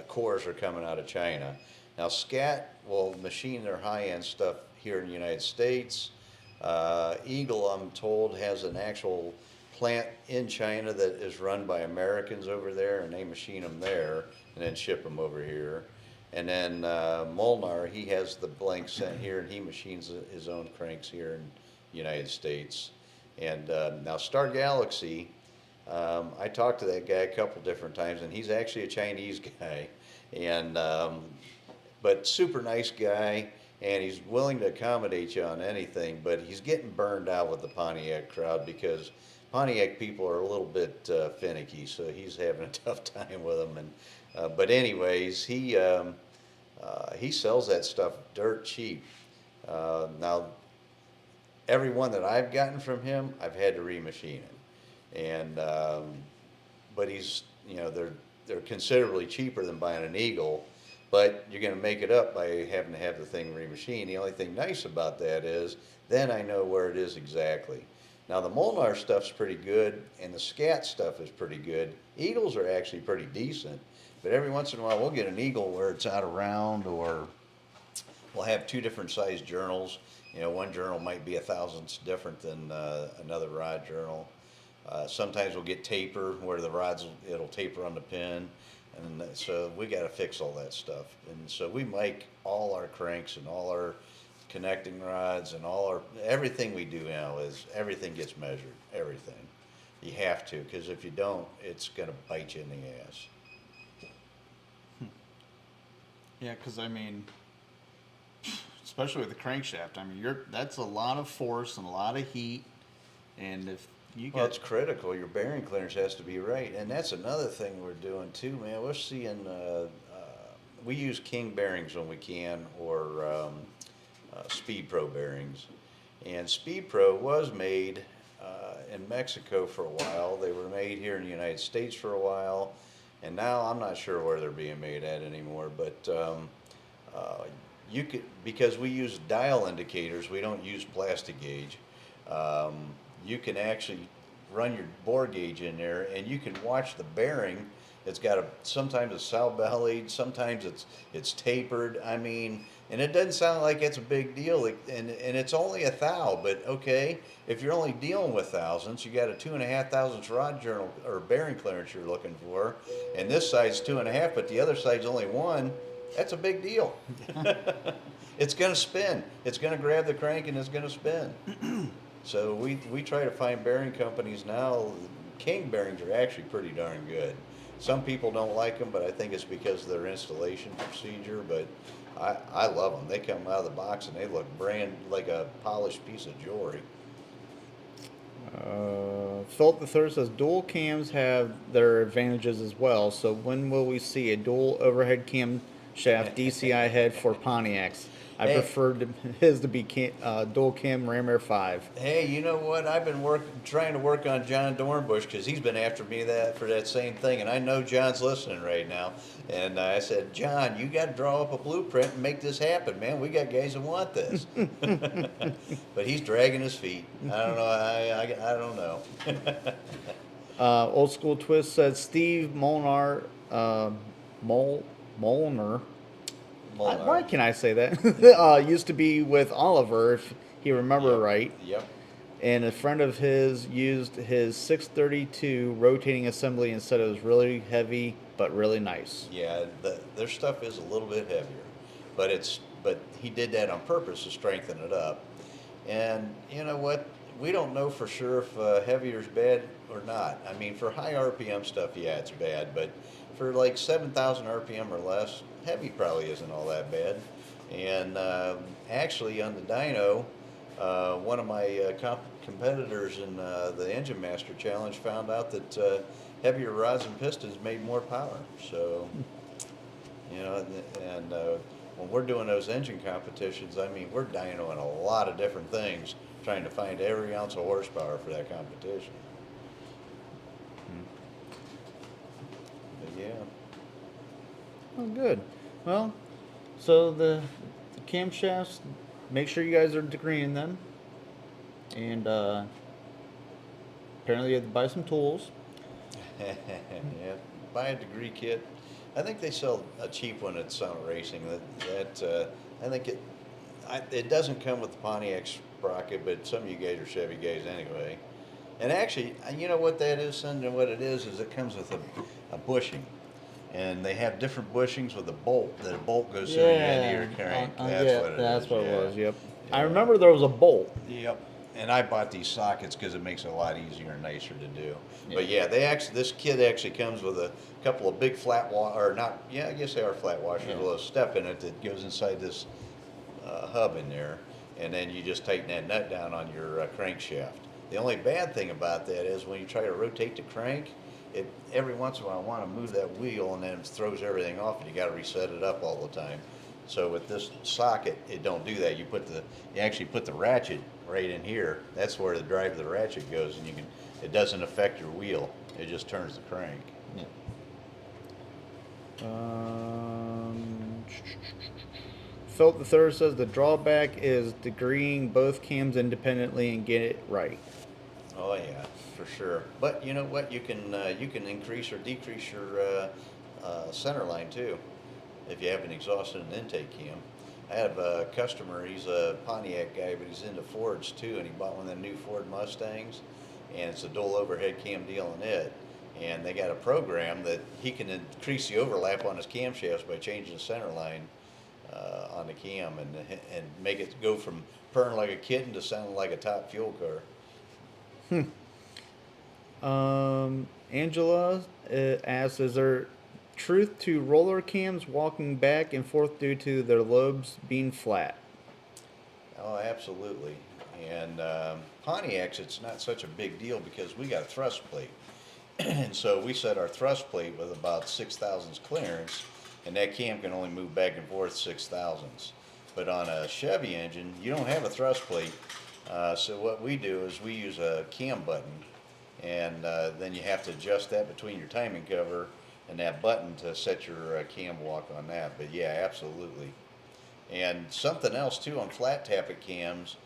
cores are coming out of China. Now Scat will machine their high-end stuff here in the United States. Eagle, I'm told, has an actual plant in China that is run by Americans over there, and they machine them there and then ship them over here. And then Molnar, he has the blank sent here, and he machines his own cranks here in the United States. And now Star Galaxy, I talked to that guy a couple different times, and he's actually a Chinese guy, and but super nice guy, and he's willing to accommodate you on anything. But he's getting burned out with the Pontiac crowd because Pontiac people are a little bit finicky, so he's having a tough time with them. And but anyways, he sells that stuff dirt cheap. Now, every one that I've gotten from him, I've had to remachine it, and but he's, you know, they're considerably cheaper than buying an Eagle, but you're going to make it up by having to have the thing remachined. The only thing nice about that is then I know where it is exactly. Now the Molnar stuff's pretty good, and the Scat stuff is pretty good. Eagles are actually pretty decent, but every once in a while we'll get an eagle where it's out of round, or we'll have two different sized journals. You know, one journal might be a thousandths different than another rod journal. Sometimes we'll get taper where the rods, it'll taper on the pin. And so we got to fix all that stuff. And so we make all our cranks and all our connecting rods and everything we do now is everything gets measured, everything. You have to, because if you don't, it's going to bite you in the ass. Yeah, because I mean, especially with the crankshaft, I mean, that's a lot of force and a lot of heat, and if you Well, get it's critical. Your bearing clearance has to be right, and that's another thing we're doing too, man. We're seeing we use King bearings when we can, or Speed Pro bearings, and Speed Pro was made in Mexico for a while. They were made here in the United States for a while, and now I'm not sure where they're being made at anymore. But you could, because we use dial indicators, we don't use plastic gauge. You can actually run your bore gauge in there, and you can watch the bearing. It's got sometimes it's sow bellied, sometimes it's tapered. I mean, and it doesn't sound like it's a big deal, and it's only a thou. But okay, if you're only dealing with thousandths, you got a 2.5 thousandths rod journal or bearing clearance you're looking for, and this side's 2.5, but the other side's only 1. That's a big deal. It's going to spin. It's going to grab the crank and it's going to spin. So we try to find bearing companies now. King bearings are actually pretty darn good. Some people don't like them, but I think it's because of their installation procedure. But I love them. They come out of the box and they look brand like a polished piece of jewelry. Philip the Third says dual cams have their advantages as well. So when will we see a dual overhead cam shaft DCI head for Pontiacs? I prefer his to be dual cam Ram Air 5. Hey, you know what? I've been trying to work on John Dornbush because he's been after me for that same thing, and I know John's listening right now. And I said, John, you got to draw up a blueprint and make this happen, man. We got guys that want this. But he's dragging his feet. I don't know. I don't know. Old School Twist said Steve Molnar, Molnar. Why can I say that? Used to be with Oliver, if you remember right. Yep. And a friend of his used his 632 rotating assembly and said it was really heavy but really nice. Yeah, their stuff is a little bit heavier, but he did that on purpose to strengthen it up. And you know what? We don't know for sure if heavier is bad or not. I mean, for high RPM stuff, yeah, it's bad, but for like 7,000 RPM or less, heavy probably isn't all that bad. And actually on the dyno, one of my competitors in the Engine Master Challenge found out that heavier rods and pistons made more power. So, you know, and when we're doing those engine competitions, I mean, we're dynoing a lot of different things, trying to find every ounce of horsepower for that competition. But yeah. Oh, good. Well, so the camshafts, make sure you guys are degreeing them. And apparently you have to buy some tools. Yeah, buy a degree kit. I think they sell a cheap one at Summit Racing. I think it doesn't come with the Pontiac sprocket, but some of you guys are Chevy guys anyway. And actually, you know what that is, son? What it is it comes with a bushing. And they have different bushings with a bolt. That a bolt goes through the end of your crank. That's what it was. Yep. Yeah. I remember there was a bolt. Yep. And I bought these sockets because it makes it a lot easier and nicer to do. Yeah. But yeah, this kit actually comes with a couple of big flat or not. Yeah, I guess they are flat washers with a step in it that goes inside this hub in there, and then you just tighten that nut down on your crankshaft. The only bad thing about that is when you try to rotate the crank, it every once in a while I want to move that wheel and then it throws everything off, and you got to reset it up all the time. So with this socket, it don't do that. You actually put the ratchet right in here. That's where the drive of the ratchet goes, and it doesn't affect your wheel. It just turns the crank. Yeah. Philip the Third says the drawback is degreeing both cams independently and get it right. Oh yeah, for sure. But you know what? You can increase or decrease your center line too, if you have an exhaust and an intake cam. I have a customer. He's a Pontiac guy, but he's into Fords too, and he bought one of the new Ford Mustangs, and it's a dual overhead cam deal in it. And they got a program that he can increase the overlap on his camshafts by changing the center line on the cam and make it go from purring like a kitten to sounding like a top fuel car. Angela asks, is there truth to roller cams walking back and forth due to their lobes being flat? Oh, absolutely. And Pontiacs, it's not such a big deal because we got a thrust plate. And so we set our thrust plate with about 6 thousandths clearance, and that cam can only move back and forth 6 thousandths. But on a Chevy engine, you don't have a thrust plate. So what we do is we use a cam button, and then you have to adjust that between your timing cover and that button to set your cam walk on that. But yeah, absolutely. And something else too on flat tappet cams,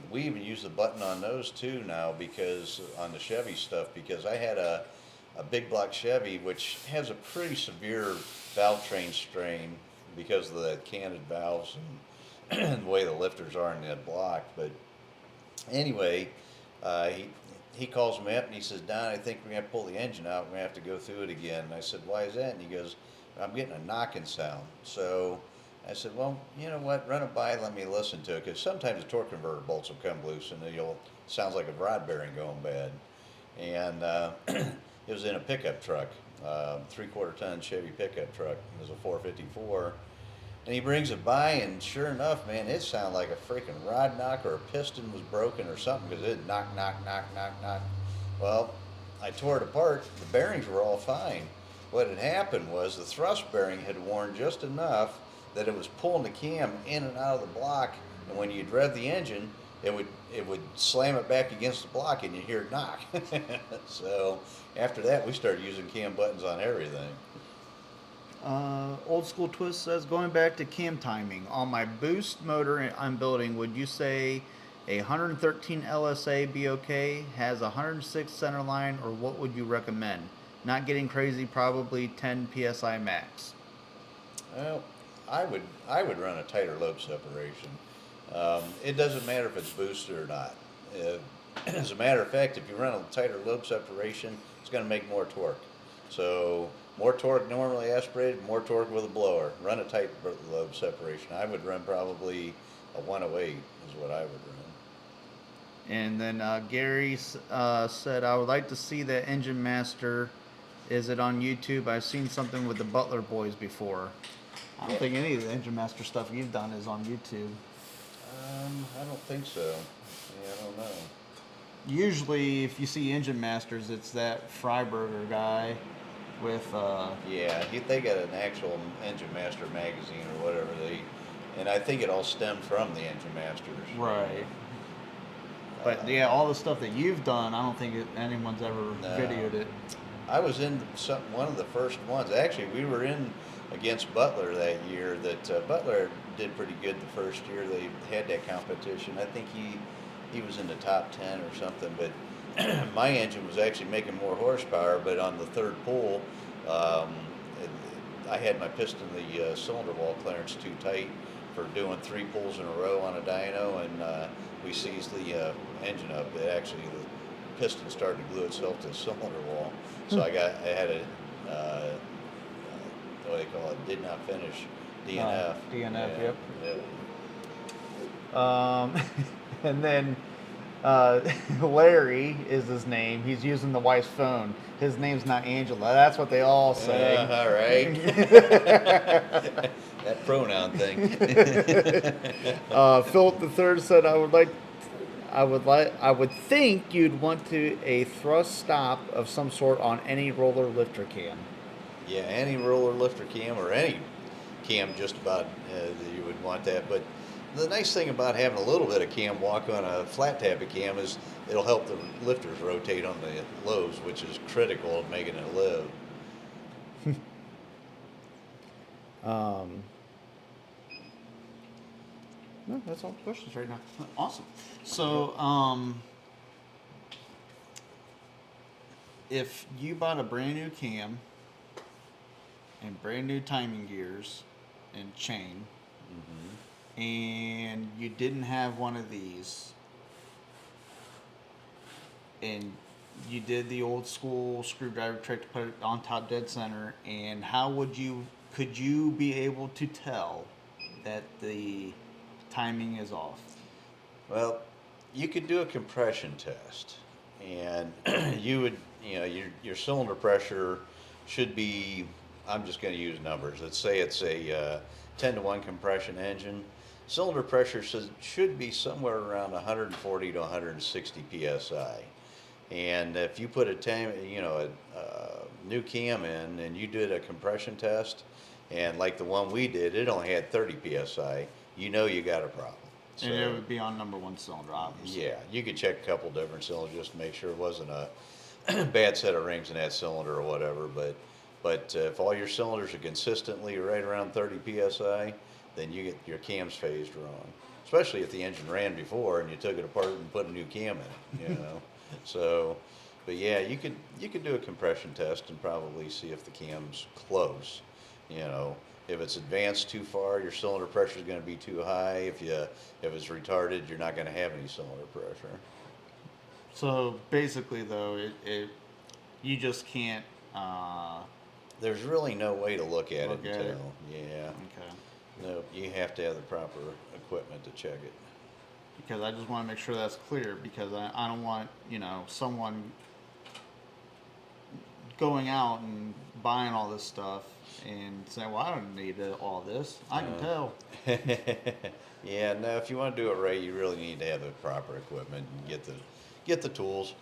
we even use the button on those too now, because on the Chevy stuff, because I had a big block Chevy which has a pretty severe valve train strain because of the canted valves and the way the lifters are in that block. But anyway, he calls me up and he says, Don, I think we're going to pull the engine out. We're going to have to go through it again. And I said, why is that? And he goes, I'm getting a knocking sound. So I said, well, you know what, run it by, let me listen to it, because sometimes the torque converter bolts will come loose and sounds like a rod bearing going bad. And it was in a pickup truck, 3/4 ton Chevy pickup truck. It was a 454. And he brings it by, and sure enough, man, it sounded like a freaking rod knock, or a piston was broken or something, because it knock, knock, knock, knock, knock. Well, I tore it apart. The bearings were all fine. What had happened was the thrust bearing had worn just enough that it was pulling the cam in and out of the block, and when you'd rev the engine, it would slam it back against the block, and you'd hear it knock. So after that, we started using cam buttons on everything. Old School Twist says, going back to cam timing, on my boost motor I'm building, would you say a 113 LSA be okay? Has a 106 center line, or what would you recommend? Not getting crazy, probably 10 PSI max. Well, I would run a tighter lobe separation. It doesn't matter if it's boosted or not. As a matter of fact, if you run a tighter lobe separation, it's going to make more torque. So more torque normally aspirated, more torque with a blower. Run a tight lobe separation. I would run probably a 108 is what I would run. And then Gary said, I would like to see that Engine Master. Is it on YouTube? I've seen something with the Butler Boys before. I don't think any of the Engine Master stuff you've done is on YouTube. I don't think so. Yeah, I don't know. Usually, if you see Engine Masters, it's that Freiberger guy with... Yeah, they got an actual Engine Master magazine or whatever and I think it all stemmed from the Engine Masters. Right. But yeah, all the stuff that you've done, I don't think anyone's ever videoed it. I was in one of the first ones. Actually, we were in against Butler that year. Butler did pretty good the first year they had that competition. I think he was in the top 10 or something. But my engine was actually making more horsepower. But on the third pull, I had my piston, the cylinder wall clearance too tight for doing 3 pulls in a row on a dyno, and we seized the engine up. The piston started to glue itself to the cylinder wall. So I had a what do they call it? Did not finish. DNF. DNF, yeah, yep. And then Larry is his name. He's using the wife's phone. His name's not Angela. That's what they all say. All right. That pronoun thing. Philip the Third said, I would think you'd want a thrust stop of some sort on any roller lifter cam. Yeah, any roller lifter cam or any cam, just about you would want that. But the nice thing about having a little bit of cam walk on a flat tappet cam is it'll help the lifters rotate on the lobes, which is critical of making it live. No, that's all the questions right now. Awesome. So, if you bought a brand new cam and brand new timing gears and chain, and you didn't have one of these, and you did the old school screwdriver trick to put it on top dead center, and could you be able to tell that the timing is off? Well, you could do a compression test, and you would, your cylinder pressure should be, I'm just going to use numbers. Let's say it's a 10-to-1 compression engine. Cylinder pressure should be somewhere around 140 to 160 psi. And if you put a new cam in and you did a compression test, and like the one we did, it only had 30 psi, you got a problem. And it would be on number one cylinder, obviously. Yeah, you could check a couple different cylinders just to make sure it wasn't a bad set of rings in that cylinder or whatever. But if all your cylinders are consistently right around 30 psi, then you get your cams phased wrong. Especially if the engine ran before and you took it apart and put a new cam in it, So, but yeah, you could do a compression test and probably see if the cam's close. If it's advanced too far, your cylinder pressure is going to be too high. If it's retarded, you're not going to have any cylinder pressure. So basically, though, you just can't. There's really no way to look at it Look at and it? tell. Yeah. Okay. No, you have to have the proper equipment to check it. Because I just want to make sure that's clear, because I don't want, someone going out and buying all this stuff and saying, well, I don't need all this. I can tell. Yeah, no, if you want to do it right, you really need to have the proper equipment and get the tools.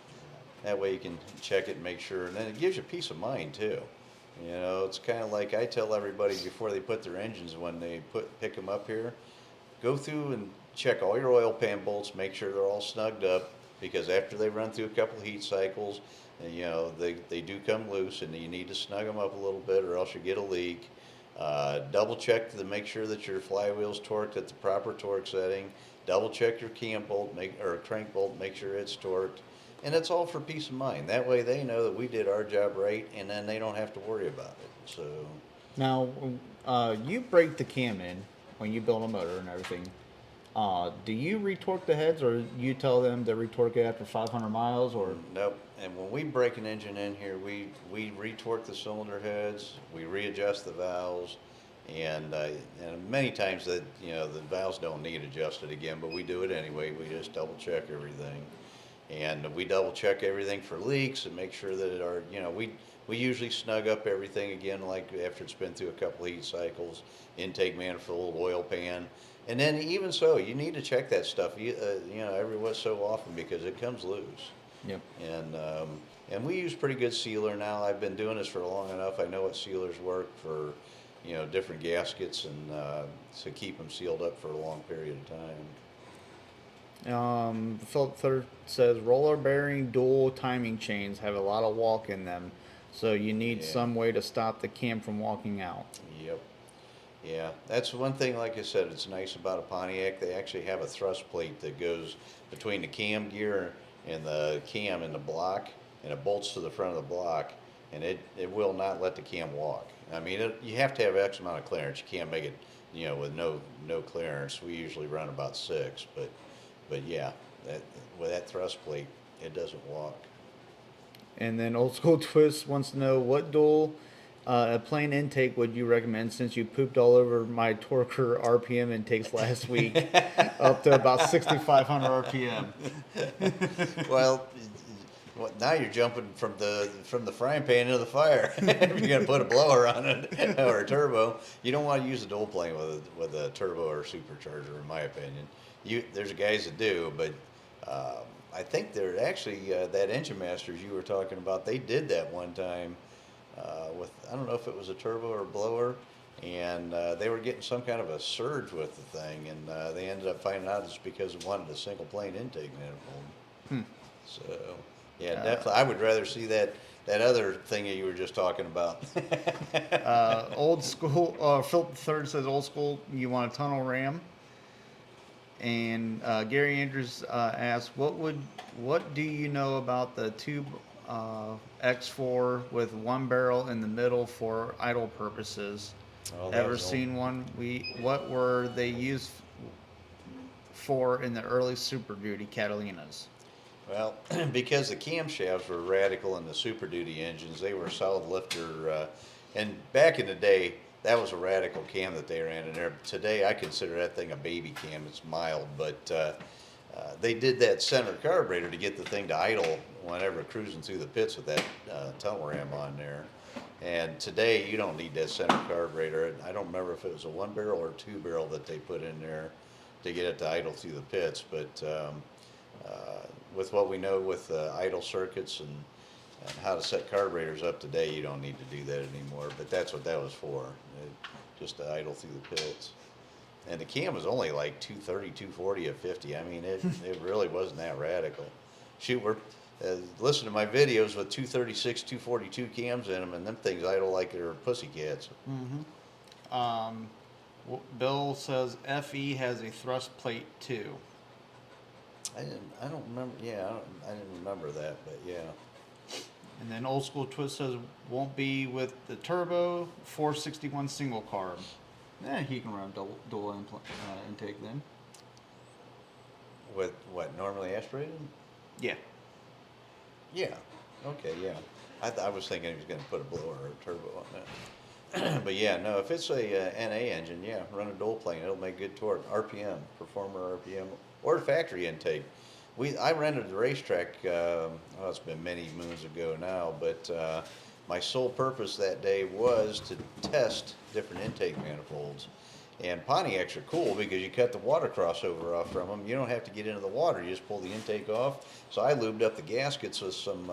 That way you can check it and make sure, and then it gives you peace of mind too. It's kind of like I tell everybody before they put their engines, when they pick them up here, go through and check all your oil pan bolts, make sure they're all snugged up, because after they run through a couple heat cycles, they do come loose, and you need to snug them up a little bit, or else you get a leak. Double check to make sure that your flywheel's torqued at the proper torque setting. Double check your cam bolt, or crank bolt, make sure it's torqued. And it's all for peace of mind. That way they know that we did our job right, and then they don't have to worry about it. So Now, you break the cam in when you build a motor and everything. Do you retorque the heads, or you tell them to retorque it after 500 miles, or? nope. And when we break an engine in here, we retorque the cylinder heads, we readjust the valves, and many times that the valves don't need adjusted again, but we do it anyway. We just double check everything, and we double check everything for leaks and make sure that we usually snug up everything again, like after it's been through a couple heat cycles, intake manifold, oil pan. And then even so, you need to check that stuff, every so often, because it comes loose. Yep. And we use pretty good sealer now. I've been doing this for long enough. I know what sealers work for, different gaskets, and to keep them sealed up for a long period of time. Philip Third says roller bearing dual timing chains have a lot of walk in them, so you need some way to stop the cam from walking out. Yep. Yeah, that's one thing, like I said, it's nice about a Pontiac. They actually have a thrust plate that goes between the cam gear and the cam and the block, and it bolts to the front of the block, and it will not let the cam walk. I mean, you have to have X amount of clearance. You can't make it, with no clearance. We usually run about 6, but yeah, with that thrust plate, it doesn't walk. And then Old School Twist wants to know, what dual plain intake would you recommend, since you pooped all over my Torker RPM intakes last week, up to about 6,500 RPM? Well, now you're jumping from the frying pan into the fire. If you're gonna put a blower on it or a turbo, you don't want to use a dual plane with a turbo or a supercharger, in my opinion. There's guys that do, but I think they're actually that Engine Masters you were talking about. They did that one time with, I don't know if it was a turbo or a blower, and they were getting some kind of a surge with the thing, and they ended up finding out it's because it wanted a single plane intake manifold. So yeah, definitely, I would rather see that other thing that you were just talking about. Old School, Philip III says, old school, you want a tunnel ram? And Gary Andrews asked, what do you know about the tube X4 with one barrel in the middle for idle purposes? Oh, that Ever was old. seen one? What were they used for in the early Super Duty Catalinas? Well, because the camshafts were radical in the Super Duty engines, they were solid lifter. And back in the day, that was a radical cam that they ran in there. Today, I consider that thing a baby cam. It's mild, but they did that center carburetor to get the thing to idle whenever cruising through the pits with that tunnel ram on there. And today, you don't need that center carburetor. I don't remember if it was a one barrel or two barrel that they put in there to get it to idle through the pits, but with what we know with idle circuits and how to set carburetors up today, you don't need to do that anymore. But that's what that was for, just to idle through the pits. And the cam was only like 230, 240 at 50. I mean, it really wasn't that radical. Shoot, listen to my videos with 236, 242 cams in them, and them things idle like they're pussycats. Bill says FE has a thrust plate too. I don't remember. Yeah, I didn't remember that, but yeah. And then Old School Twist says won't be with the turbo 461 single carb. He can run dual intake then. With what, normally aspirated? Yeah. Yeah. Okay. Yeah. I was thinking he was going to put a blower or a turbo on that. But yeah, no. If it's a NA engine, yeah, run a dual plane. It'll make good torque. RPM, performer RPM, or factory intake. I rented the racetrack. It's been many moons ago now, but my sole purpose that day was to test different intake manifolds. And Pontiacs are cool because you cut the water crossover off from them. You don't have to get into the water. You just pull the intake off. So I lubed up the gaskets with some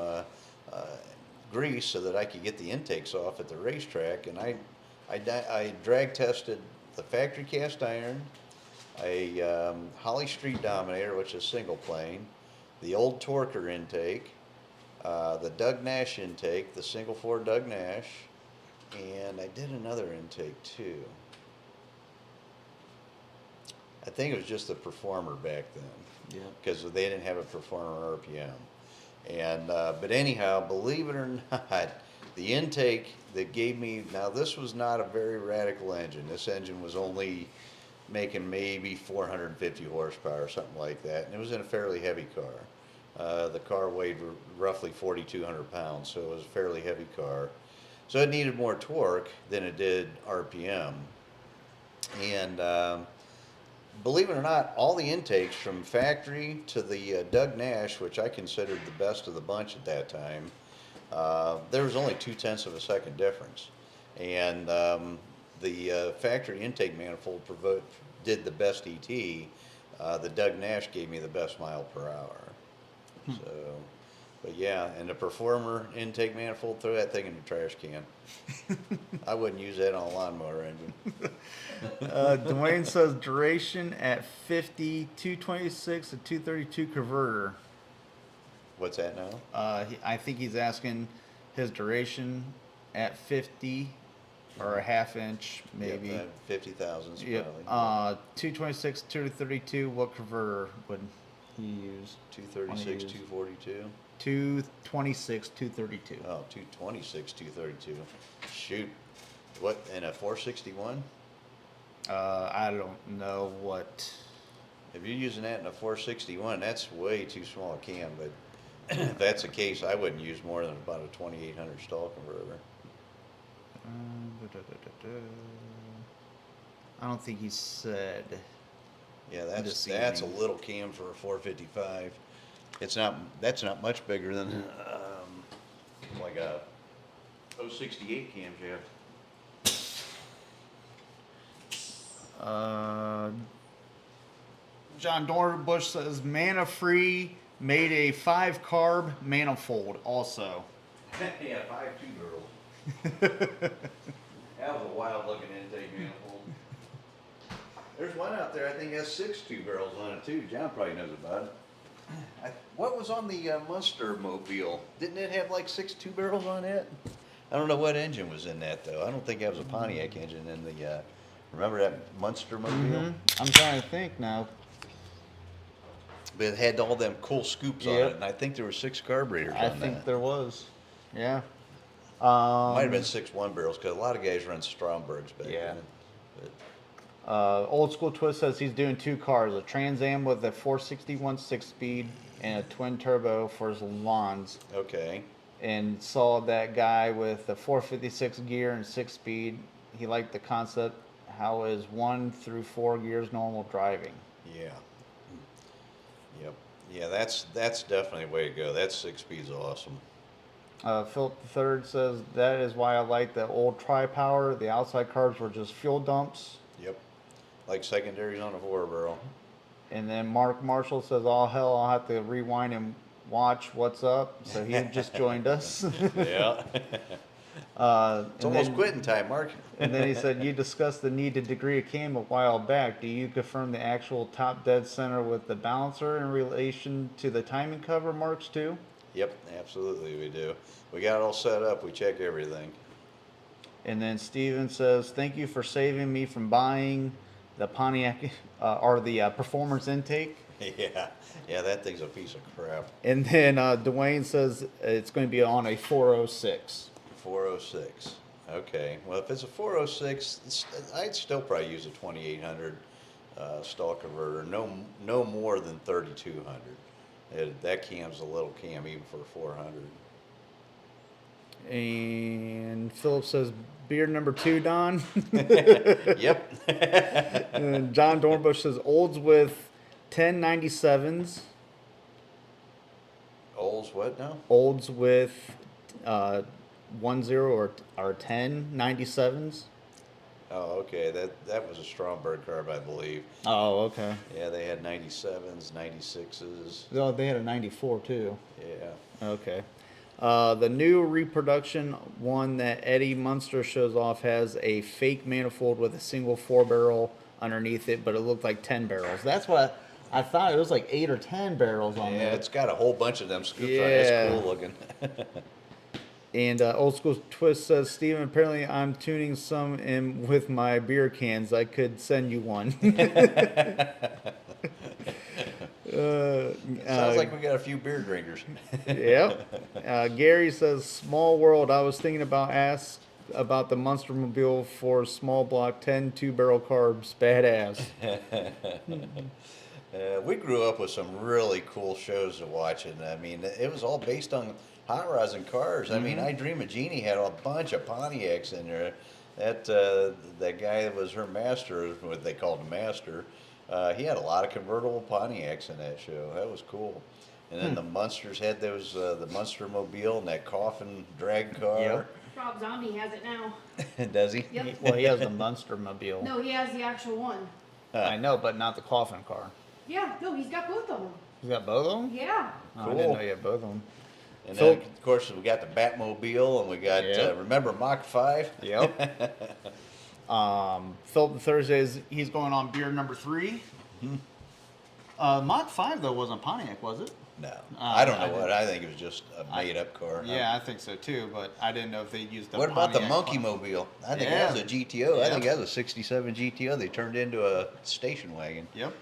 grease so that I could get the intakes off at the racetrack. And I drag tested the factory cast iron, a Holly Street Dominator, which is single plane, the old Torker intake, the Doug Nash intake, the single 4 Doug Nash, and I did another intake too. I think it was just the Performer back then. Yeah. Because they didn't have a Performer RPM. And but anyhow, believe it or not, the intake that gave me, now this was not a very radical engine. This engine was only making maybe 450 horsepower, something like that, and it was in a fairly heavy car. The car weighed roughly 4,200 pounds, so it was a fairly heavy car. So it needed more torque than it did RPM. And believe it or not, all the intakes from factory to the Doug Nash, which I considered the best of the bunch at that time, there was only 0.2 of a second difference. And the factory intake manifold did the best ET. The Doug Nash gave me the best mile per hour. So, but yeah, and the Performer intake manifold, throw that thing in the trash can. I wouldn't use that on a lawnmower engine. Dwayne says duration at 50, 226 to 232 converter. What's that now? I think he's asking his duration at 50 or a half inch, maybe. Yep, 50,000. Yep. Probably. 226, 232. What converter would he use? 236, 242. 226, 232. Oh, 226, 232. Shoot. What, in a 461? I don't know what. If you're using that in a 461, that's way too small a cam, but if that's the case, I wouldn't use more than about a 2800 stall converter. I don't think he said. Yeah, that's This a evening. little cam for a 455. That's not much bigger than like a 068 camshaft. John Dornbush says Mana Free made a 5 carb manifold also. Yeah, 5 2-barrels. That was a wild looking intake manifold. There's one out there I think has 6 2-barrels on it too. John probably knows about it. What was on the Munster Mobile? Didn't it have like 6 2-barrels on it? I don't know what engine was in that though. I don't think that was a Pontiac engine in the. Remember that Munster Mobile? I'm trying to think now. it had all them cool scoops on Yep. it, and I think there were 6 carburetors I on think that. there was. Yeah. Might have been 6 one-barrels, because a lot of guys run Strombergs back Yeah. then. But, Old School Twist says he's doing 2 cars, a Trans Am with a 461 6-speed and a twin turbo for his lawns. okay. And saw that guy with the 456 gear and 6-speed. He liked the concept. How is 1 through 4 gears normal driving? Yeah. Yep. Yeah, that's definitely a way to go. That 6-speed's awesome. Philip III says that is why I like the old Tri-Power. The outside carbs were just fuel dumps. Yep. Like secondaries on a 4-barrel. And then Mark Marshall says, "Oh hell, I'll have to rewind and watch what's up." So he just joined us. Yeah. It's almost quitting time, Mark. And then he said, "You discussed the need to degree a cam a while back. Do you confirm the actual top dead center with the balancer in relation to the timing cover marks too?" Yep, absolutely we do. We got it all set up. We check everything. And then Steven says, "Thank you for saving me from buying the Pontiac or the performance intake." Yeah. Yeah, that thing's a piece of crap. And then Dwayne says it's going to be on a 406. 406. Okay. Well, if it's a 406, I'd still probably use a 2800 stall converter. No more than 3200. That cam's a little cam even for 400. And Philip says, "Beer number 2, Don." Yep. And then John Dornbush says, "Olds with 1097s." Olds what now? Olds with 10 or 1097s. Oh, okay. That was a Stromberg carb, I believe. Oh, okay. Yeah, they had 97s, 96s. Oh, they had a 94 too. Yeah. Okay. The new reproduction one that Eddie Munster shows off has a fake manifold with a single 4-barrel underneath it, but it looked like 10 barrels. That's what I thought. It was like 8 or 10 barrels on Yeah, there. it's got a whole bunch of them scoops on it. Yeah. It's cool looking. And Old School Twist says, "Steven, apparently I'm tuning some in with my beer cans. I could send you one." Sounds like we got a few beer drinkers. Yep. Gary says, "Small world. I was thinking about the Monster Mobile for small block 10 2-barrel carbs. Badass." We grew up with some really cool shows to watch, and I mean, it was all based on hot rods and cars. I mean, I Dream of Jeannie had a bunch of Pontiacs in there. That guy that was her master, what they called him master, he had a lot of convertible Pontiacs in that show. That was cool. And then the Munsters had those, the Munster Mobile and that coffin drag car. Yep. Rob Zombie has it now. Does he? Yep. Well, he has the Munster Mobile. No, he has the actual one. I know, but not the coffin car. Yeah, no, he's got both of them. He's got both of them? Yeah. Oh, I didn't Cool. know you had both of them. And So- then, of course, we got the Batmobile, and we got, Yep. remember Mach 5? Yep. Philip Thursdays, he's going on beer number 3. Mach 5 though wasn't Pontiac, was it? No. I don't I know what. didn't- I think it was just a made-up car. Yeah, I think so too, but I didn't know if they used the What about the Pontiac Monkey car. Mobile? I think Yeah. that was a GTO. I Yeah. think that was a 67 GTO. They turned into a station wagon. Yep.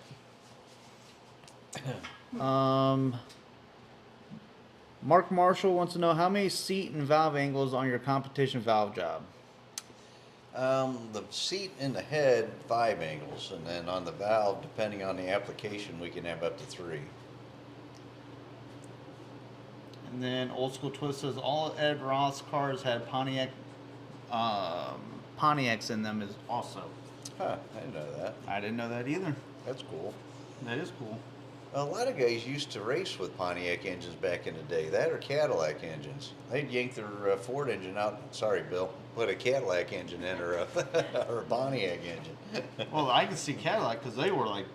Mark Marshall wants to know how many seat and valve angles on your competition valve job. The seat in the head, 5 angles, and then on the valve, depending on the application, we can have up to 3. And then Old School Twist says all Ed Ross cars had Pontiacs in them is also. Huh, I didn't know that. I didn't know that either. That's cool. That is cool. A lot of guys used to race with Pontiac engines back in the day. That or Cadillac engines. They'd yank their Ford engine out. Sorry, Bill. Put a Cadillac engine in or a, or a Pontiac engine. Well, I can see Cadillac because they were like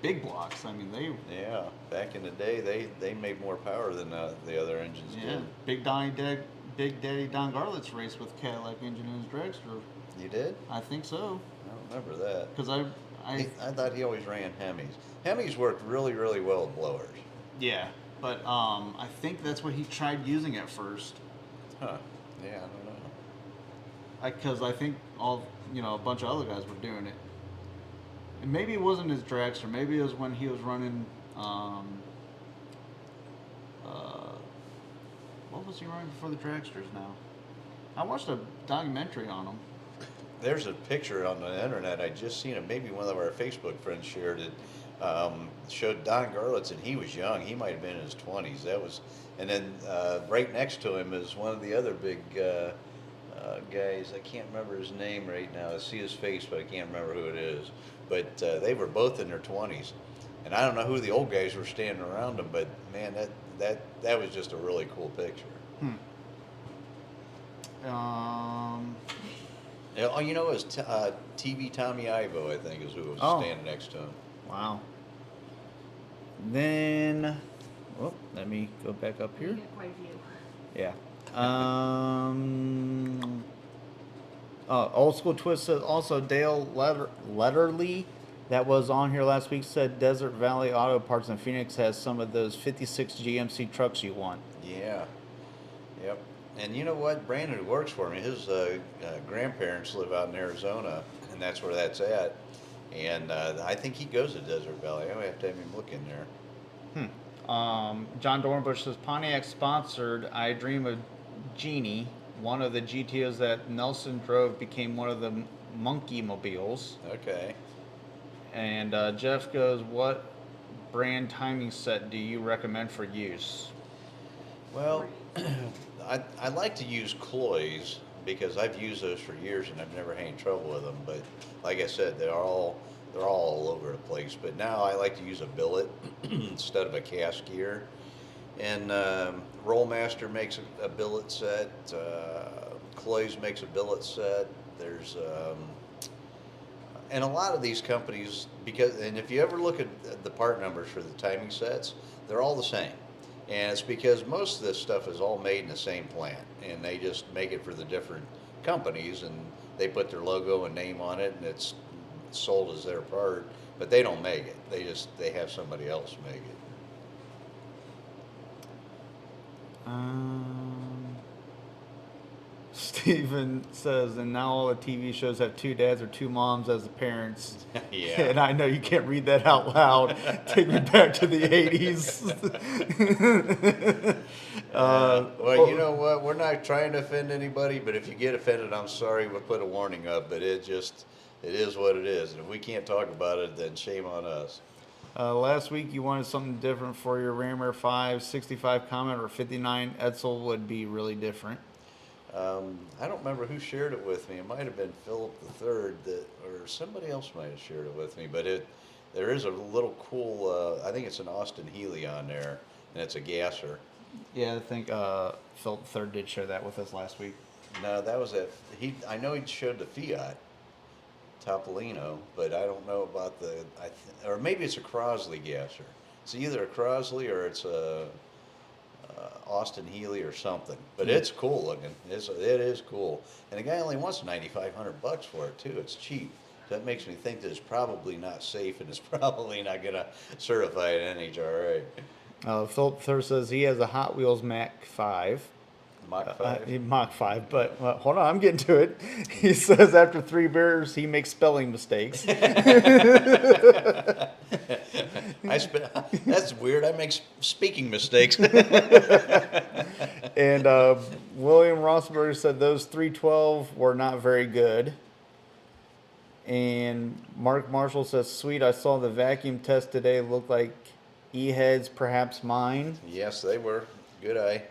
big blocks. I mean, they Yeah, back in the day, they made more power than the other engines did. Big Daddy Don Garlitz raced with Cadillac engine in his dragster. You did? I think so I don't remember that. because I I thought he always ran Hemis. Hemis worked really, really well with blowers. yeah, but I think that's what he tried using at first. Huh. Yeah, I don't know. Because I think a bunch of other guys were doing it. And maybe it wasn't his dragster. Maybe it was when he was running Um, uh, what was he running before the dragsters now? I watched a documentary on him. There's a picture on the internet. I just seen it. Maybe one of our Facebook friends shared it. Showed Don Garlitz, and he was young. He might have been in his 20s. That was, and then right next to him is one of the other big guys. I can't remember his name right now. I see his face, but I can't remember who it is. But they were both in their 20s, and I don't know who the old guys were standing around them. But man, that was just a really cool picture. Yeah, oh, you know, it was TV Tommy Ivo, I think, is who was standing next to him. Wow. Then, let me go back up You here. get quite a few. Yeah. Old School Twist says also Dale Letterly, that was on here last week, said Desert Valley Auto Parts in Phoenix has some of those 56 GMC trucks you want. Yeah. Yep. And you know what? Brandon, who works for me, his grandparents live out in Arizona, and that's where that's at. And I think he goes to Desert Valley. I might have to have him look in there. John Dornbush says Pontiac sponsored I Dream of Jeannie. One of the GTOs that Nelson drove became one of the Monkey Mobiles. Okay. And Jeff goes, what brand timing set do you recommend for use? Well, I like to use Cloys because I've used those for years and I've never had any trouble with them. But like I said, they're all over the place. But now I like to use a billet instead of a cast gear. And Rollmaster makes a billet set. Cloys makes a billet set. There's and a lot of these companies, and if you ever look at the part numbers for the timing sets, they're all the same. And it's because most of this stuff is all made in the same plant, and they just make it for the different companies, and they put their logo and name on it, and it's sold as their part, but they don't make it. They have somebody else make it. Steven says, and now all the TV shows have two dads or two moms as the parents. Yeah. And I know you can't read that out loud. Take me back to the 80s. Well, you know what? We're not trying to offend anybody, but if you get offended, I'm sorry. We'll put a warning up, but it is what it is. And if we can't talk about it, then shame on us. Last week you wanted something different for your Ram Air 5, 65 Comet or 59 Edsel would be really different. I don't remember who shared it with me. It might have been Philip III, or somebody else might have shared it with me. But there is a little cool. I think it's an Austin Healey on there, and it's a gasser. Yeah, I think Philip III did share that with us last week. No, that was it. I know he showed the Fiat Topolino, but I don't know about or maybe it's a Crosley gasser. It's either a Crosley or it's a Austin Healey or something, but it's cool looking. It is cool, and the guy only wants $9,500 for it too. It's cheap. So that makes me think that it's probably not safe and it's probably not gonna certify at NHRA. Philip III says he has a Hot Wheels Mach 5. Mach 5. Mach 5, but hold on, I'm getting to it. He says after 3 beers, he makes spelling mistakes. That's weird. I make speaking mistakes. And William Rossberg said those 312 were not very good. And Mark Marshall says, sweet, I saw the vacuum test today. Looked like E-heads, perhaps mine. Yes, they were. Good eye.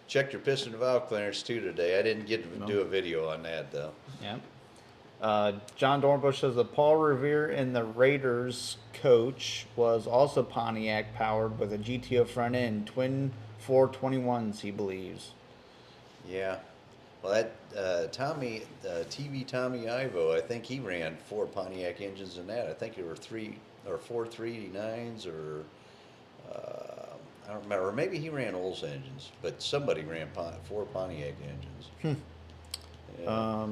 Checked your piston valve clearance too today. I didn't get to do a video on that though. Yeah. John Dornbush says the Paul Revere in the Raiders coach was also Pontiac powered with a GTO front end, twin 421s, he believes. Yeah. Well, that TV Tommy Ivo, I think he ran 4 Pontiac engines in that. I think there were 3 or 4 389s, or I don't remember. Or maybe he ran Olds engines, but somebody ran 4 Pontiac engines. Yeah.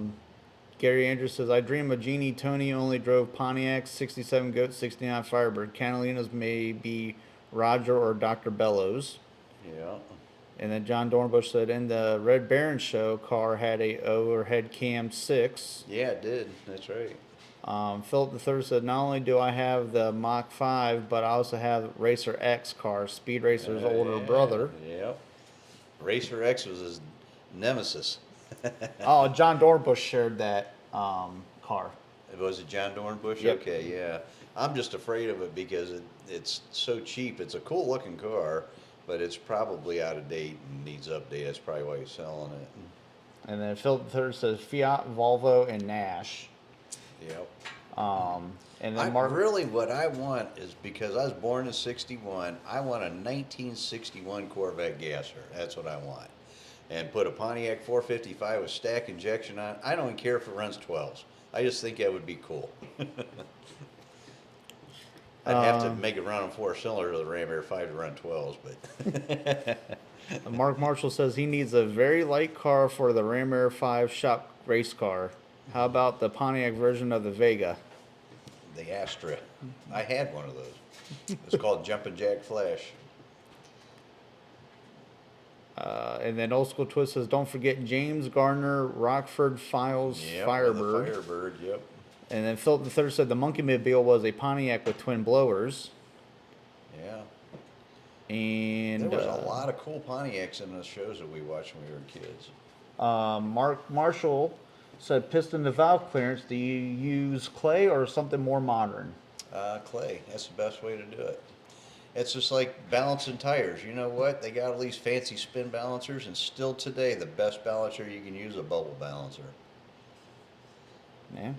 Gary Andrews says, I dream of Jeannie. Tony only drove Pontiac, 67 Goat, 69 Firebird. Catalina's may be Roger or Dr. Bellows. Yeah. And then John Dornbush said, in the Red Baron show, car had a overhead cam 6. Yeah, it did. That's right. Philip III said, not only do I have the Mach 5, but I also have Racer X car, Speed Racer's older brother. Yep. Racer X was his nemesis. Oh, John Dornbush shared that car. Was it John Dornbush? Yep. Okay, yeah. I'm just afraid of it because it's so cheap. It's a cool looking car, but it's probably out of date and needs update. That's probably why he's selling it. And then Philip III says Fiat, Volvo, and Nash. Yep. And then Mark. Really, what I want is, because I was born in '61, I want a 1961 Corvette gasser. That's what I want. And put a Pontiac 455 with stack injection on. I don't even care if it runs 12s. I just think that would be cool. I'd have to make it run on 4 cylinders with a Ram Air 5 to run 12s, but Mark Marshall says he needs a very light car for the Ram Air 5 shop race car. How about the Pontiac version of the Vega? the Astra. I had one of those. It's called Jumpin' Jack Flash. And then Old School Twist says, don't forget James Gardner, Rockford Files, Yep, Firebird. the Firebird, yep. And then Philip III said the Monkey Mobile was a Pontiac with twin blowers. Yeah. And There was a lot of cool Pontiacs in the shows that we watched when we were kids. Mark Marshall said piston to valve clearance. Do you use clay or something more modern? Clay, that's the best way to do it. It's just like balancing tires. You know what? They got all these fancy spin balancers, and still today, the best balancer you can use is a bubble balancer. Yeah.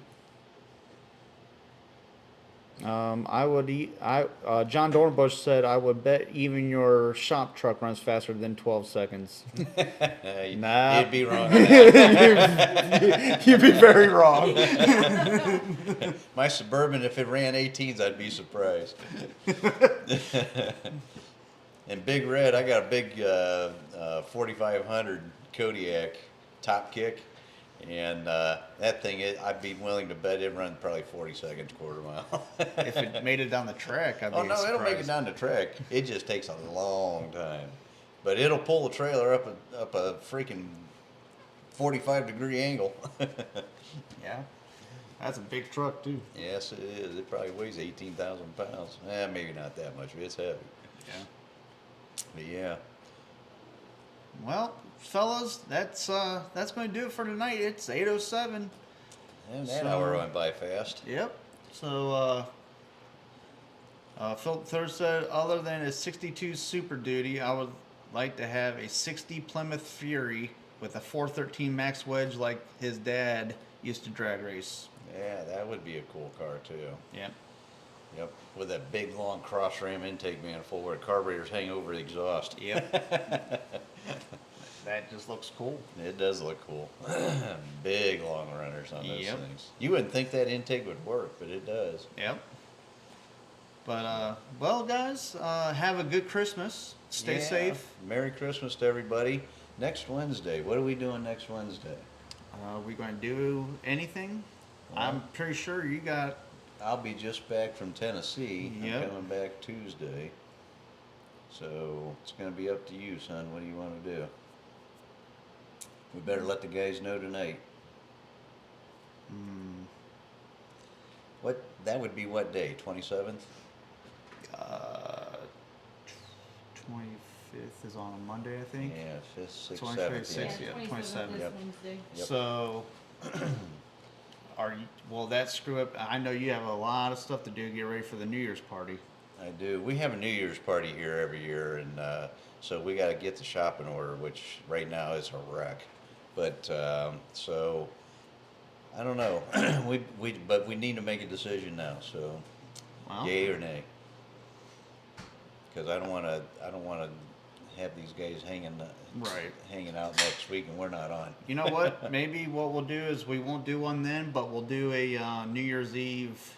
I would eat. John Dornbush said I would bet even your shop truck runs faster than 12 seconds. Nah. You'd be wrong. You'd be very wrong. My Suburban, if it ran 18s, I'd be surprised. And Big Red, I got a big 4500 Kodiak top kick. And that thing, I'd be willing to bet it runs probably 40 seconds, quarter mile. If it made it down the track, I'd be Oh, no, it'll make it surprised. down the track. It just takes a long time. But it'll pull the trailer up a freaking 45-degree angle. Yeah. That's a big truck, too. Yes, it is. It probably weighs 18,000 pounds. Maybe not that much, but it's heavy. Yeah. But yeah. Well, fellas, that's going to do it for tonight. It's 8:07. And that So- hour went by fast. Yep. So, Philip Third said, other than a 62 Super Duty, I would like to have a 60 Plymouth Fury with a 413 max wedge like his dad used to drag race. Yeah, that would be a cool car, too. Yep. Yep, with that big, long cross ram intake manifold where the carburetors hang over the exhaust. Yep. That just looks cool. It does look cool. Big, long runners on those Yep. things. You wouldn't think that intake would work, but it does. Yep. But, well, guys, have a good Christmas. Stay Yeah. safe. Merry Christmas to everybody. Next Wednesday, what are we doing next Wednesday? We going to do anything? I'm pretty sure you got... I'll be just back from Tennessee. Yep. I'm coming back Tuesday. So it's going to be up to you, son. What do you want to do? We better let the guys know tonight. What? That would be what day? 27th? 25th is on a Monday, I think. Yeah, 5th, 6th, 25th, 7th. Yeah. 6th, yeah, 27th. this Yep. Wednesday. Yep. So, will that screw up? I know you have a lot of stuff to do to get ready for the New Year's party. I do. We have a New Year's party here every year, and so we got to get the shop in order, which right now is a wreck. But so I don't know. But we need to make a decision now. So Well, yay or nay? Because I don't want to have these guys hanging out next week, and we're not on. you know what? Maybe what we'll do is we won't do one then, but we'll do a New Year's Eve.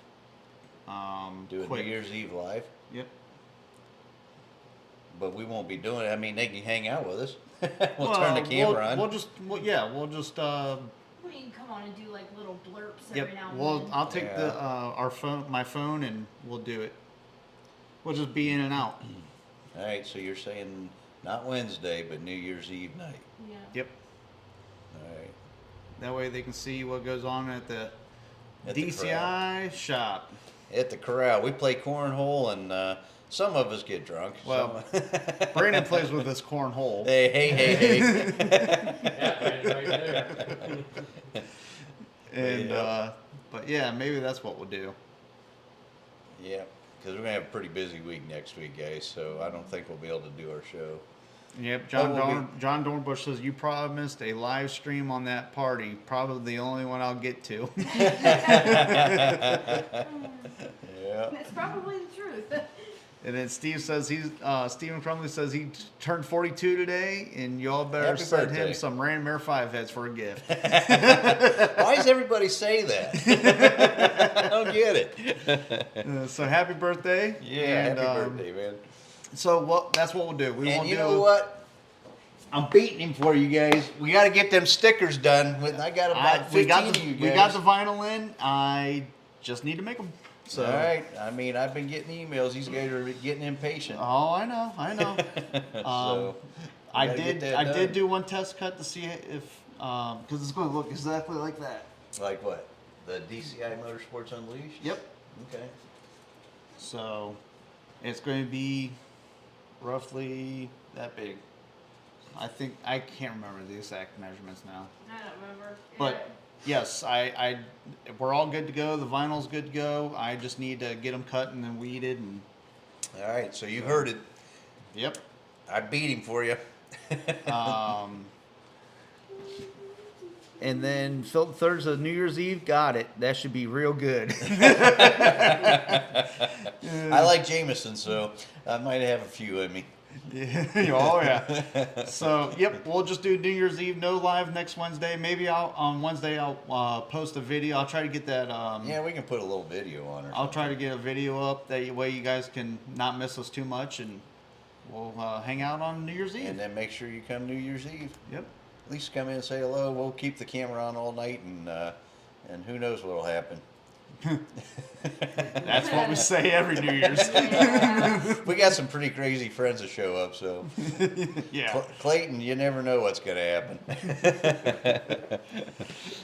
Do a quick. New Year's Eve live, Yep. but we won't be doing it. I mean, they can hang out with us. We'll turn the camera on. We'll just. Well, you can come on and do like little blurps Yep. every now and Well, then. I'll take Yeah. my phone, and we'll do it. We'll just be in and out. All right, so you're saying not Wednesday, but New Year's Eve night. Yeah. Yep. All right. That way they can see what goes on at the At the DCI shop. At the corral. We play cornhole, and some of us get drunk. Well, Brandon plays with this cornhole. Hey. Yeah, right there. And Yeah. but yeah, maybe that's what we'll do. Yeah, because we're going to have a pretty busy week next week, guys, so I don't think we'll be able to do our show. Yep, we'll John Dornbush says you promised a live stream on that party. Probably the only one I'll get to. Yeah. That's probably the truth. And then Steve says Stephen Crumley says he turned 42 today, and y'all better Happy send birthday. him some Random Air 5 heads for a gift. Why does everybody say that? I don't get it. So happy birthday! Yeah, And, happy birthday, man. So that's what we'll do. We And won't you do. know what? I'm beating him for you guys. We got to get them stickers done. I got about 15 we got of the you guys. we got the vinyl in. I just need to make them. So. All right. I mean, I've been getting emails. These guys are getting impatient. Oh, I know. So, I gotta get that did done. do one test cut to see if because it's going to look exactly like that. Like what? The DCI Motorsports Unleashed? Yep. Okay. So it's going to be roughly that big. I think I can't remember the exact measurements now. I don't remember. But yes, I we're all good to go. The vinyl's good to go. I just need to get them cut and then weeded and. All right. So you heard it. Yep. I beat him for you. And then Phil Thursday, New Year's Eve, got it. That should be real good. I like Jameson, so I might have a few in me. Yeah. Oh yeah. So yep, we'll just do New Year's Eve, no live next Wednesday. Maybe on Wednesday I'll post a video. I'll try to get that. Yeah, we can put a little video on her. I'll try to get a video up that way you guys can not miss us too much, and we'll hang out on New Year's Eve. And then make sure you come New Year's Eve. Yep. At least come in and say hello. We'll keep the camera on all night, and who knows what'll happen. That's what we say every New Year's. We got some pretty crazy friends that show up, so Yeah. Clayton, you never know what's going to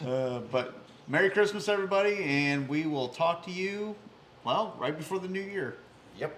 happen. But Merry Christmas, everybody, and we will talk to you, well, right before the New Year. Yep.